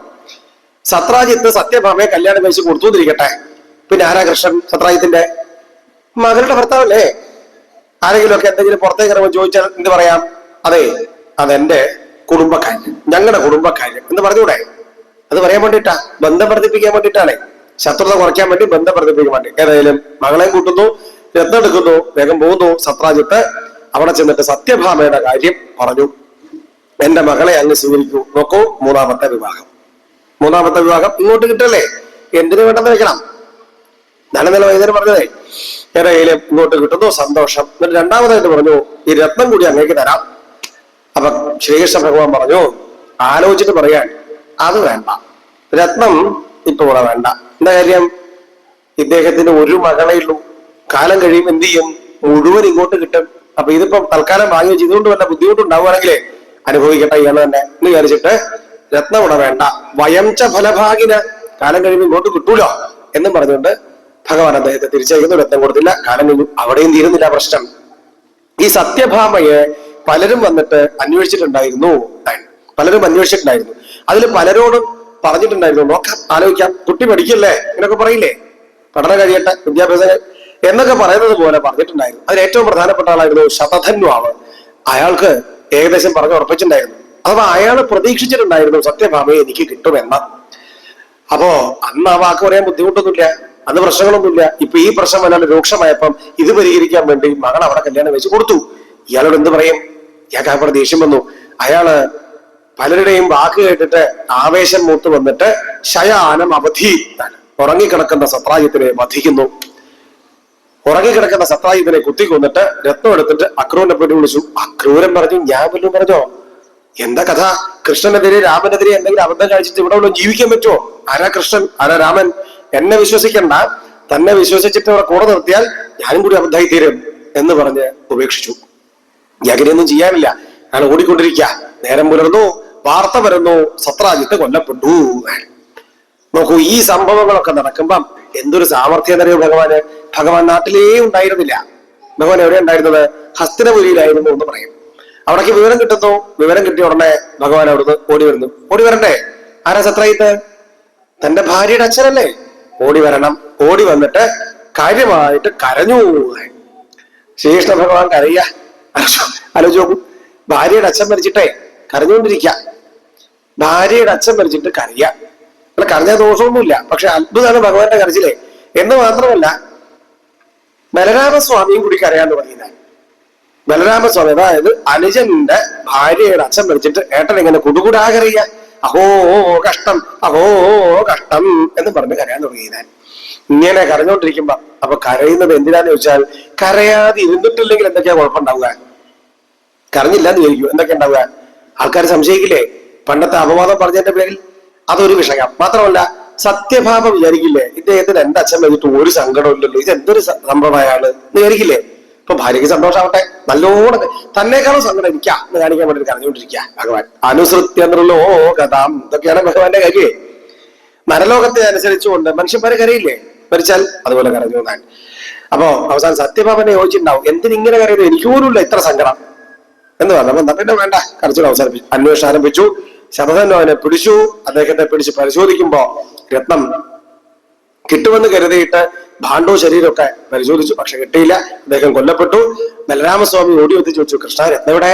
സത്രാജിത്ത് സത്യഭാമയെ കല്യാണം കഴിച്ച് കൊടുത്തുകൊണ്ടിരിക്കട്ടെ. പിന്നെ ആരാ കൃഷ്ണൻ? സത്രാജിത്തിന്റെ മകളുടെ ഭർത്താവല്ലേ? ആരെങ്കിലും ഒക്കെ എന്തെങ്കിലും പുറത്തേക്ക് ഇറങ്ങുമ്പോൾ ചോദിച്ചാൽ എന്ത് പറയാം? അതെന്റെ കുടുംബക്കാരൻ, ഞങ്ങളുടെ കുടുംബക്കാരൻ എന്ന് പറഞ്ഞൂടെ? അത് പറയാൻ വേണ്ടിയിട്ടാ, ബന്ധം വർദ്ധിപ്പിക്കാൻ വേണ്ടിയിട്ടാണേ, ശത്രുത കുറയ്ക്കാൻ വേണ്ടി, ബന്ധം വർദ്ധിപ്പിക്കാൻ വേണ്ടി. ഏതായാലും മകളെയും കൂട്ടുന്നു, രത്നം എടുക്കുന്നു, വേഗം പോകുന്നു. സത്രാജിത്ത് അവിടെ ചെന്നിട്ട് സത്യഭാമയുടെ കാര്യം പറഞ്ഞു. എന്റെ മകളെ അങ്ങ് സ്വീകരിക്കൂ. നോക്കൂ, മൂന്നാമത്തെ വിവാഹം ഇങ്ങോട്ട് കിട്ടല്ലേ? എന്തിനു വേണ്ടെന്ന് വെക്കണം? ഞാനെന്നല്ല വൈകുന്നേരം പറഞ്ഞതേ, എന്റെ കയ്യിൽ ഇങ്ങോട്ട് കിട്ടുന്നു, സന്തോഷം. എന്നിട്ട് രണ്ടാമതായിട്ട് പറഞ്ഞു, ഈ രത്നം കൂടി അങ്ങേക്ക് തരാം. അപ്പൊ ശ്രീകൃഷ്ണ ഭഗവാൻ പറഞ്ഞു, ആലോചിച്ചിട്ട് പറയാൻ, അത് വേണ്ട, രത്നം ഇപ്പൊ ഇവിടെ വേണ്ട. എന്താ കാര്യം? ഇദ്ദേഹത്തിന് ഒരു മകളേ ഉള്ളൂ. കാലം കഴിയുമ്പോൾ എന്ത് ചെയ്യും? മുഴുവൻ ഇങ്ങോട്ട് കിട്ടും. അപ്പൊ ഇതിപ്പോ തൽക്കാലം വാങ്ങി വെച്ച് ഇതുകൊണ്ട് വല്ല ബുദ്ധിമുട്ടുണ്ടാവുകയാണെങ്കിലേ അനുഭവിക്കട്ടെ ഇയാള് തന്നെ എന്ന് വിചാരിച്ചിട്ട് രത്നം ഇവിടെ വേണ്ട, വയംച ഫലഭാഗിന്, കാലം കഴിയുമ്പോൾ ഇങ്ങോട്ട് കിട്ടൂലോ എന്നും പറഞ്ഞുകൊണ്ട് ഭഗവാൻ അദ്ദേഹത്തെ തിരിച്ചയക്കുന്നു. രത്നം കൊടുത്തില്ല. കാലം കഴിഞ്ഞു. അവിടെയും തീരുന്നില്ല പ്രശ്നം. ഈ സത്യഭാമയെ പലരും വന്നിട്ട് അന്വേഷിച്ചിട്ടുണ്ടായിരുന്നു. അതിൽ പലരോടും പറഞ്ഞിട്ടുണ്ടായിരുന്നു, നോക്കാം, ആലോചിക്കാം, കുട്ടി പഠിക്കല്ലേ എന്നൊക്കെ പറയില്ലേ, പഠനം കഴിയട്ടെ, വിദ്യാഭ്യാസം എന്നൊക്കെ പറയുന്നത് പോലെ പറഞ്ഞിട്ടുണ്ടായിരുന്നു. അതിൽ ഏറ്റവും പ്രധാനപ്പെട്ട ആളായിരുന്നു ശതധന്വാവ്. അയാൾക്ക് ഏകദേശം പറഞ്ഞു ഉറപ്പിച്ചിട്ടുണ്ടായിരുന്നു. അഥവാ അയാൾ പ്രതീക്ഷിച്ചിട്ടുണ്ടായിരുന്നു സത്യഭാമയെ എനിക്ക് കിട്ടുമെന്ന്. അപ്പോ അന്ന് ആ വാക്ക് പറയാൻ ബുദ്ധിമുട്ടൊന്നുമില്ല, അന്ന് പ്രശ്നങ്ങളൊന്നുമില്ല. ഇപ്പൊ ഈ പ്രശ്നം വല്ലാണ്ട് രൂക്ഷമായപ്പം ഇത് പരിഹരിക്കാൻ വേണ്ടി മകൾ അവിടെ കല്യാണം വെച്ച് കൊടുത്തു. ഇയാളോട് എന്ത് പറയും? ഇയാൾക്ക് അവിടെ ദേഷ്യം വന്നു. അയാള് പലരുടെയും വാക്ക് കേട്ടിട്ട് ആവേശം മൂത്ത് വന്നിട്ട് ശയാനം അവധി, ഉറങ്ങിക്കിടക്കുന്ന സത്രാജിത്തിനെ വധിക്കുന്നു. ഉറങ്ങിക്കിടക്കുന്ന സത്രാജിത്തിനെ കുത്തിക്കൊന്നിട്ട് രത്നം എടുത്തിട്ട് അക്രൂരനെ പറ്റി വിളിച്ചു. അക്രൂരൻ പറഞ്ഞു, ഞാൻ വല്ലതും പറഞ്ഞോ? എന്താ കഥ? കൃഷ്ണനെതിരെ രാമനെതിരെ എന്തെങ്കിലും അബദ്ധം കഴിച്ചിട്ട് ഇവിടെ ഉള്ള ജീവിക്കാൻ പറ്റുമോ? ആരാ കൃഷ്ണൻ, ആരാ രാമൻ? എന്നെ വിശ്വസിക്കണ്ട, തന്നെ വിശ്വസിച്ചിട്ട് ഇവിടെ കൂടെ നിർത്തിയാൽ ഞാനും കൂടി അബദ്ധമായി തീരും എന്ന് പറഞ്ഞ് ഉപേക്ഷിച്ചു. അങ്ങനെയൊന്നും ചെയ്യാനില്ല. ഞാൻ ഓടിക്കൊണ്ടിരിക്കുക. നേരം പുലർന്നു, വാർത്ത വരുന്നു, സത്രാജിത്ത് കൊല്ലപ്പെട്ടു. നോക്കൂ, ഈ സംഭവങ്ങളൊക്കെ നടക്കുമ്പം എന്തൊരു സാമർഥ്യം എന്നറിയോ ഭഗവാന്. ഭഗവാൻ നാട്ടിലേ ഉണ്ടായിരുന്നില്ല. ഭഗവാൻ എവിടെ ഉണ്ടായിരുന്നത്? ഹസ്തിനപുരിയിലായിരുന്നു എന്ന് പറയും. അവിടേക്ക് വിവരം കിട്ടുന്നു. വിവരം കിട്ടിയ ഉടനെ ഭഗവാൻ അവിടുന്ന് ഓടി വരുന്നു. ഓടി വരണ്ടേ? ആരാ സത്രാജിത്ത്? തന്റെ ഭാര്യയുടെ അച്ഛനല്ലേ? ഓടി വരണം. ഓടി വന്നിട്ട് കാര്യമായിട്ട് കരഞ്ഞു. ശ്രീകൃഷ്ണ ഭഗവാൻ കരയ്യ. ആലോചിച്ച് നോക്കൂ, ഭാര്യയുടെ അച്ഛൻ മരിച്ചിട്ടേ കരഞ്ഞുകൊണ്ടിരിക്കുക. ഭാര്യയുടെ അച്ഛൻ മരിച്ചിട്ട് കരയ്യ. അല്ല, കരഞ്ഞ ദോഷമൊന്നുമില്ല. പക്ഷെ അത്ഭുതമാണ് ഭഗവാന്റെ കരച്ചിലേ. എന്ന് മാത്രമല്ല, ബലരാമസ്വാമിയും കൂടി കരയാൻ തുടങ്ങിയത്. ബലരാമസ്വാമി, അതായത് അനുജന്റെ ഭാര്യയുടെ അച്ഛൻ മരിച്ചിട്ട് ഏട്ടൻ ഇങ്ങനെ കുടുകുടാ കരയ്യ. അഹോ കഷ്ടം, അഹോ കഷ്ടം എന്ന് പറഞ്ഞ് കരയാൻ തുടങ്ങിയത്. ഇങ്ങനെ കരഞ്ഞോണ്ടിരിക്കുമ്പോ, അപ്പൊ കരയുന്നത് എന്തിനാന്ന് ചോദിച്ചാൽ, കരയാതെ ഇരുന്നിട്ടില്ലെങ്കിൽ എന്തൊക്കെയാ കുഴപ്പമുണ്ടാവുക? കരഞ്ഞില്ല എന്ന് ചോദിക്കൂ, എന്തൊക്കെ ഉണ്ടാവുക? ആൾക്കാർ സംശയിക്കില്ലേ? പണ്ടത്തെ അപവാദം പറഞ്ഞതിന്റെ പേരിൽ അതൊരു വിഷയം. മാത്രമല്ല, സത്യഭാമ വിചാരിക്കില്ലേ, ഇദ്ദേഹത്തിന് എന്റെ അച്ഛൻ വന്നിട്ട് ഒരു സങ്കടം ഇല്ലല്ലോ, ഇത് എന്തൊരു സമ്പ്രദായമാണ് എന്ന് വിചാരിക്കില്ലേ? ഇപ്പൊ ഭാര്യയ്ക്ക് സന്തോഷമാവട്ടെ, നല്ലോണം തന്നെക്കാളും സങ്കടം ഇരിക്കുക എന്ന് കാണിക്കാൻ വേണ്ടി കരഞ്ഞുകൊണ്ടിരിക്കുക ഭഗവാൻ. അനുസൃത്യന്ത്രല്ലോ കഥാം, ഇതൊക്കെയാണ് ഭഗവാന്റെ കാര്യേ. നരലോകത്തെ അനുസരിച്ചുകൊണ്ട് മനുഷ്യന്മാരെ കരയില്ലേ? മരിച്ചാൽ അതുപോലെ കരഞ്ഞു താൻ. അപ്പോ അവസാനം സത്യഭാമനെ യോജിച്ചിട്ടുണ്ടാവും, എന്തിനിങ്ങനെ കരയുന്നത്, എനിക്ക് പോലുമില്ല ഇത്ര സങ്കടം എന്ന് പറഞ്ഞപ്പോ തന്നെ വേണ്ട, കരച്ചിൽ അവസാനിപ്പിച്ചു. അന്വേഷണം ആരംഭിച്ചു. ശതധന്വാവിനെ പിടിച്ചു. അദ്ദേഹത്തെ പിടിച്ച് പരിശോധിക്കുമ്പോ രത്നം കിട്ടുമെന്ന് കരുതിയിട്ട് ഭാണ്ഡോ ശരീരമൊക്കെ പരിശോധിച്ചു. പക്ഷെ കിട്ടിയില്ല. അദ്ദേഹം കൊല്ലപ്പെട്ടു. ബലരാമസ്വാമി ഓടി എത്തി ചോദിച്ചു, കൃഷ്ണ രത്നം എവിടെ?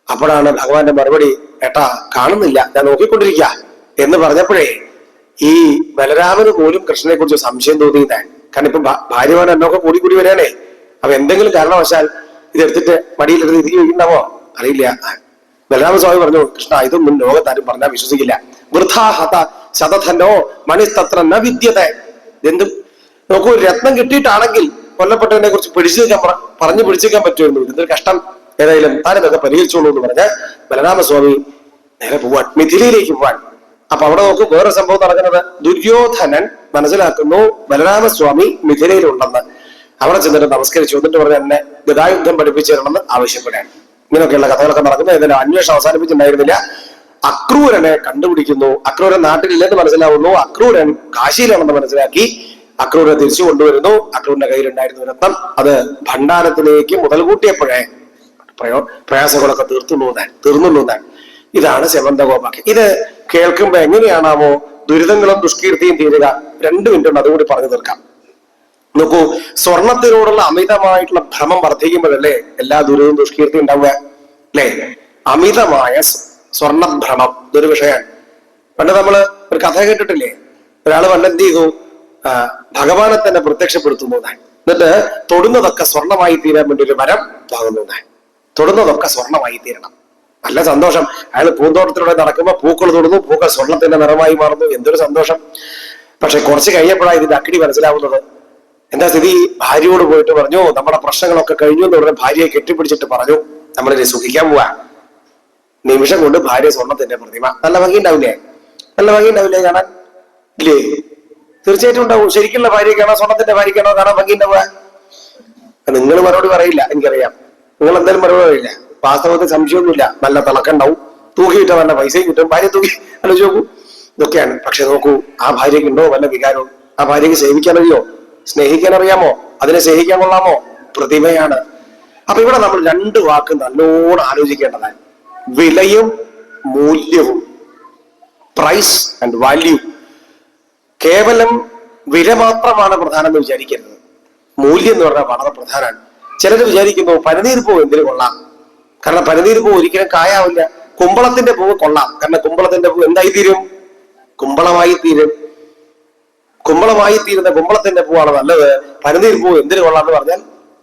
അപ്പോഴാണ് ഭഗവാന്റെ മറുപടി, ഏട്ടാ കാണുന്നില്ല, ഞാൻ നോക്കിക്കൊണ്ടിരിക്കുക എന്ന് പറഞ്ഞപ്പോഴേ ഈ ബലരാമന് പോലും കൃഷ്ണനെ കുറിച്ച് സംശയം തോന്നിയതാണ്. കാരണം ഇപ്പൊ ഭാര്യമാൻ എന്നൊക്കെ കൂടി വരാനേ. അപ്പൊ എന്തെങ്കിലും കാരണവശാൽ ഇതെടുത്തിട്ട് മടിയിലെടുത്ത് തിരികെ വയ്ക്കുന്നുണ്ടാവോ അറിയില്ല. ബലരാമസ്വാമി പറഞ്ഞു, കൃഷ്ണ ഇതൊന്നും ലോകത്താരും പറഞ്ഞാൽ വിശ്വസിക്കില്ല. വൃഥാഹത ശതധനോ മണിസ്തത്ര ന വിദ്യത. എന്തും നോക്കൂ, രത്നം കിട്ടിയിട്ടാണെങ്കിൽ കൊല്ലപ്പെട്ടതിനെ കുറിച്ച് പറഞ്ഞു പിടിച്ചേക്കാൻ പറ്റുമായിരുന്നു. ഇതൊരു കഷ്ടം. ഏതായാലും താനിതൊക്കെ പരിഹരിച്ചോളൂ എന്ന് പറഞ്ഞ് ബലരാമസ്വാമി നേരെ പോവാൻ, മിഥിലയിലേക്ക് പോവാൻ. അപ്പൊ അവിടെ നോക്കും, വേറെ സംഭവം നടക്കുന്നത്. ദുര്യോധനൻ മനസ്സിലാക്കുന്നു ബലരാമസ്വാമി മിഥിലയിലുണ്ടെന്ന്. അവിടെ ചെന്നിട്ട് നമസ്കരിച്ചു. എന്നിട്ട് പറഞ്ഞ് എന്നെ ഗതായുദ്ധം പഠിപ്പിച്ചു തരണമെന്ന് ആവശ്യപ്പെടാൻ. ഇങ്ങനെയൊക്കെയുള്ള കഥകളൊക്കെ നടക്കുന്നത്. ഇതിന്റെ അന്വേഷണം അവസാനിപ്പിച്ചിട്ടുണ്ടായിരുന്നില്ല. അക്രൂരനെ കണ്ടുപിടിക്കുന്നു. അക്രൂരൻ നാട്ടിലില്ലെന്ന് മനസ്സിലാവുന്നു. അക്രൂരൻ കാശിയിലാണെന്ന് മനസ്സിലാക്കി അക്രൂരനെ തിരിച്ചു കൊണ്ടുവരുന്നു. അക്രൂരിന്റെ കയ്യിലുണ്ടായിരുന്ന രത്നം അത് ഭണ്ഡാരത്തിലേക്ക് മുതൽ കൂട്ടിയപ്പോഴേ പ്രയാസങ്ങളൊക്കെ തീർന്നുള്ളൂ. ഇതാണ് ശമന്തകോപാഖ്യം. ഇത് കേൾക്കുമ്പോ എങ്ങനെയാണാവോ ദുരിതങ്ങളും ദുഷ്കീർത്തിയും തീരുക? 2 മിനിറ്റ് ഉണ്ട്, അതുകൂടി പറഞ്ഞു തീർക്കാം. നോക്കൂ, സ്വർണത്തിനോടുള്ള അമിതമായിട്ടുള്ള ഭ്രമം വർദ്ധിക്കുമ്പോഴല്ലേ എല്ലാ ദുരിതവും ദുഷ്കീർത്തിയും ഉണ്ടാവുക അല്ലേ? അമിതമായ സ്വർണഭ്രമം ഇതൊരു വിഷയമാണ്. പണ്ട് നമ്മള് ഒരു കഥ കേട്ടിട്ടില്ലേ? ഒരാള് പണ്ട് എന്ത് ചെയ്തു? ഭഗവാനെ തന്നെ പ്രത്യക്ഷപ്പെടുത്തുന്നതാണ്. എന്നിട്ട് തൊടുന്നതൊക്കെ സ്വർണമായി തീരാൻ വേണ്ടി ഒരു വരം വാങ്ങുന്നതാണ്. തൊടുന്നതൊക്കെ സ്വർണമായി തീരണം. നല്ല സന്തോഷം. അയാൾ പൂന്തോട്ടത്തിലൂടെ നടക്കുമ്പോ പൂക്കൾ തൊടുന്നു, പൂക്കൾ സ്വർണത്തിന്റെ നിറമായി മാറുന്നു. എന്തൊരു സന്തോഷം! പക്ഷെ കുറച്ച് കഴിഞ്ഞപ്പോഴാണ് ഇതിന്റെ അക്കിടി മനസ്സിലാവുന്നത്. എന്താ സ്ഥിതി? ഭാര്യയോട് പോയിട്ട് പറഞ്ഞു നമ്മുടെ പ്രശ്നങ്ങളൊക്കെ കഴിഞ്ഞു എന്ന് പറഞ്ഞ ഭാര്യയെ കെട്ടിപ്പിടിച്ചിട്ട് പറഞ്ഞു നമ്മളിത് സുഖിക്കാൻ പോവാ. നിമിഷം കൊണ്ട് ഭാര്യ സ്വർണത്തിന്റെ പ്രതിമ. നല്ല ഭംഗി ഉണ്ടാവില്ലേ? നല്ല ഭംഗി ഉണ്ടാവില്ലേ കാണാൻ? ഇല്ലേ? തീർച്ചയായിട്ടും ഉണ്ടാവും. ശരിക്കുള്ള ഭാര്യയ്ക്കാണോ സ്വർണത്തിന്റെ ഭാര്യയ്ക്കാണോ കാണാൻ ഭംഗി ഉണ്ടാവുക? നിങ്ങൾ മറുപടി പറയില്ല, എനിക്കറിയാം. നിങ്ങൾ എന്തായാലും മറുപടി പറയില്ല. വാസ്തവത്തിൽ സംശയമൊന്നുമില്ല. നല്ല തിളക്കം ഉണ്ടാവും, തൂക്കിയിട്ട നല്ല പൈസയും കിട്ടും. ഭാര്യ തൂക്കി ആലോചിച്ച് നോക്കൂ. ഇതൊക്കെയാണ്. പക്ഷെ നോക്കൂ, ആ ഭാര്യയ്ക്കുണ്ടോ വല്ല വികാരവും? ആ ഭാര്യയ്ക്ക് സേവിക്കാനറിയോ? സ്നേഹിക്കാൻ അറിയാമോ? അതിനെ സ്നേഹിക്കാൻ കൊള്ളാമോ? പ്രതിമയാണ്. അപ്പൊ ഇവിടെ നമ്മൾ രണ്ട് വാക്ക് നല്ലോണം ആലോചിക്കേണ്ടതാണ്. വിലയും മൂല്യവും. Price and value. കേവലം വില മാത്രമാണ് പ്രധാനം എന്ന് വിചാരിക്കരുത്. മൂല്യം എന്ന് പറഞ്ഞാൽ വളരെ പ്രധാനമാണ്. ചിലർ വിചാരിക്കുന്നു പനിനീർ പൂവ് എന്തിനു കൊള്ളാം, കാരണം പനിനീർ പൂവ് ഒരിക്കലും കായാവില്ല. കുമ്പളത്തിന്റെ പൂവ് കൊള്ളാം, കാരണം കുമ്പളത്തിന്റെ പൂവ് എന്തായി തീരും? കുമ്പളമായി തീരും. കുമ്പളമായി തീരുന്ന കുമ്പളത്തിന്റെ പൂവാണ് നല്ലത്. പനിനീർ പൂവ് എന്തിനു കൊള്ളാം എന്ന് പറഞ്ഞാൽ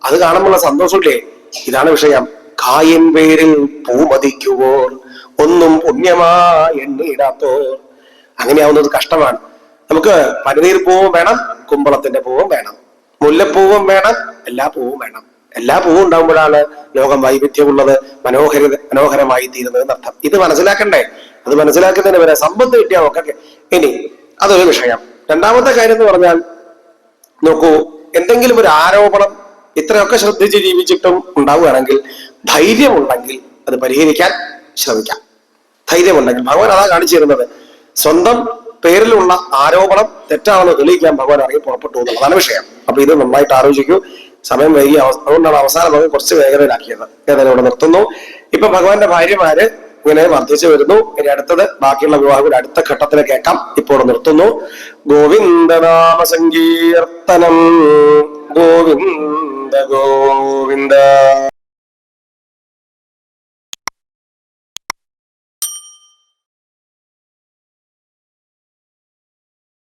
അത് കാണുമ്പോഴുള്ള സന്തോഷമില്ലേ? ഇതാണ് വിഷയം. കായൻ പേരിൽ പൂമതിക്കുവോർ ഒന്നും പുണ്യമായി എണ്ണിയിടാത്തോർ. അങ്ങനെയാവുന്നത് കഷ്ടമാണ്. നമുക്ക് പനിനീർ പൂവും വേണം, കുമ്പളത്തിന്റെ പൂവും വേണം, മുല്ലപ്പൂവും വേണം, എല്ലാ പൂവും വേണം. എല്ലാ പൂവും ഉണ്ടാകുമ്പോഴാണ് ലോകം വൈവിധ്യമുള്ളത്, മനോഹരമായി തീരുന്നത് എന്നർത്ഥം. ഇത് മനസ്സിലാക്കണ്ടേ? അത് മനസ്സിലാക്കുന്നതിന് വരെ സമ്പത്ത് കിട്ടിയാൽ ഒക്കെ. ഇനി അതൊരു വിഷയം. രണ്ടാമത്തെ കാര്യം എന്ന് പറഞ്ഞാൽ നോക്കൂ, എന്തെങ്കിലും ഒരു ആരോപണം ഇത്രയൊക്കെ ശ്രദ്ധിച്ച് ജീവിച്ചിട്ടും ഉണ്ടാവുകയാണെങ്കിൽ ധൈര്യമുണ്ടെങ്കിൽ അത് പരിഹരിക്കാൻ ശ്രമിക്കാം. ധൈര്യമുണ്ടെങ്കിൽ ഭഗവാൻ അതാ കാണിച്ചു തരുന്നത്. സ്വന്തം പേരിലുള്ള ആരോപണം തെറ്റാണെന്ന് തെളിയിക്കാൻ ഭഗവാൻ ഇറങ്ങി പുറപ്പെട്ടു എന്നുള്ളതാണ് വിഷയം. അപ്പൊ ഇത് നന്നായിട്ട് ആലോചിക്കൂ. സമയം വൈകി, അതുകൊണ്ടാണ് അവസാനം ഭാഗം കുറച്ച് വേഗതയിലാക്കിയത്. ഏതായാലും ഇവിടെ നിർത്തുന്നു. ഇപ്പൊ ഭഗവാന്റെ ഭാര്യമാര് ഇങ്ങനെ വർദ്ധിച്ചു വരുന്നു. ഇനി അടുത്തത് ബാക്കിയുള്ള വിവാഹം അടുത്ത ഘട്ടത്തിൽ കേൾക്കാം. ഇപ്പോൾ നിർത്തുന്നു. ഗോവിന്ദനാമ സങ്കീർത്തനം. ഗോവിന്ദ ഗോവിന്ദ.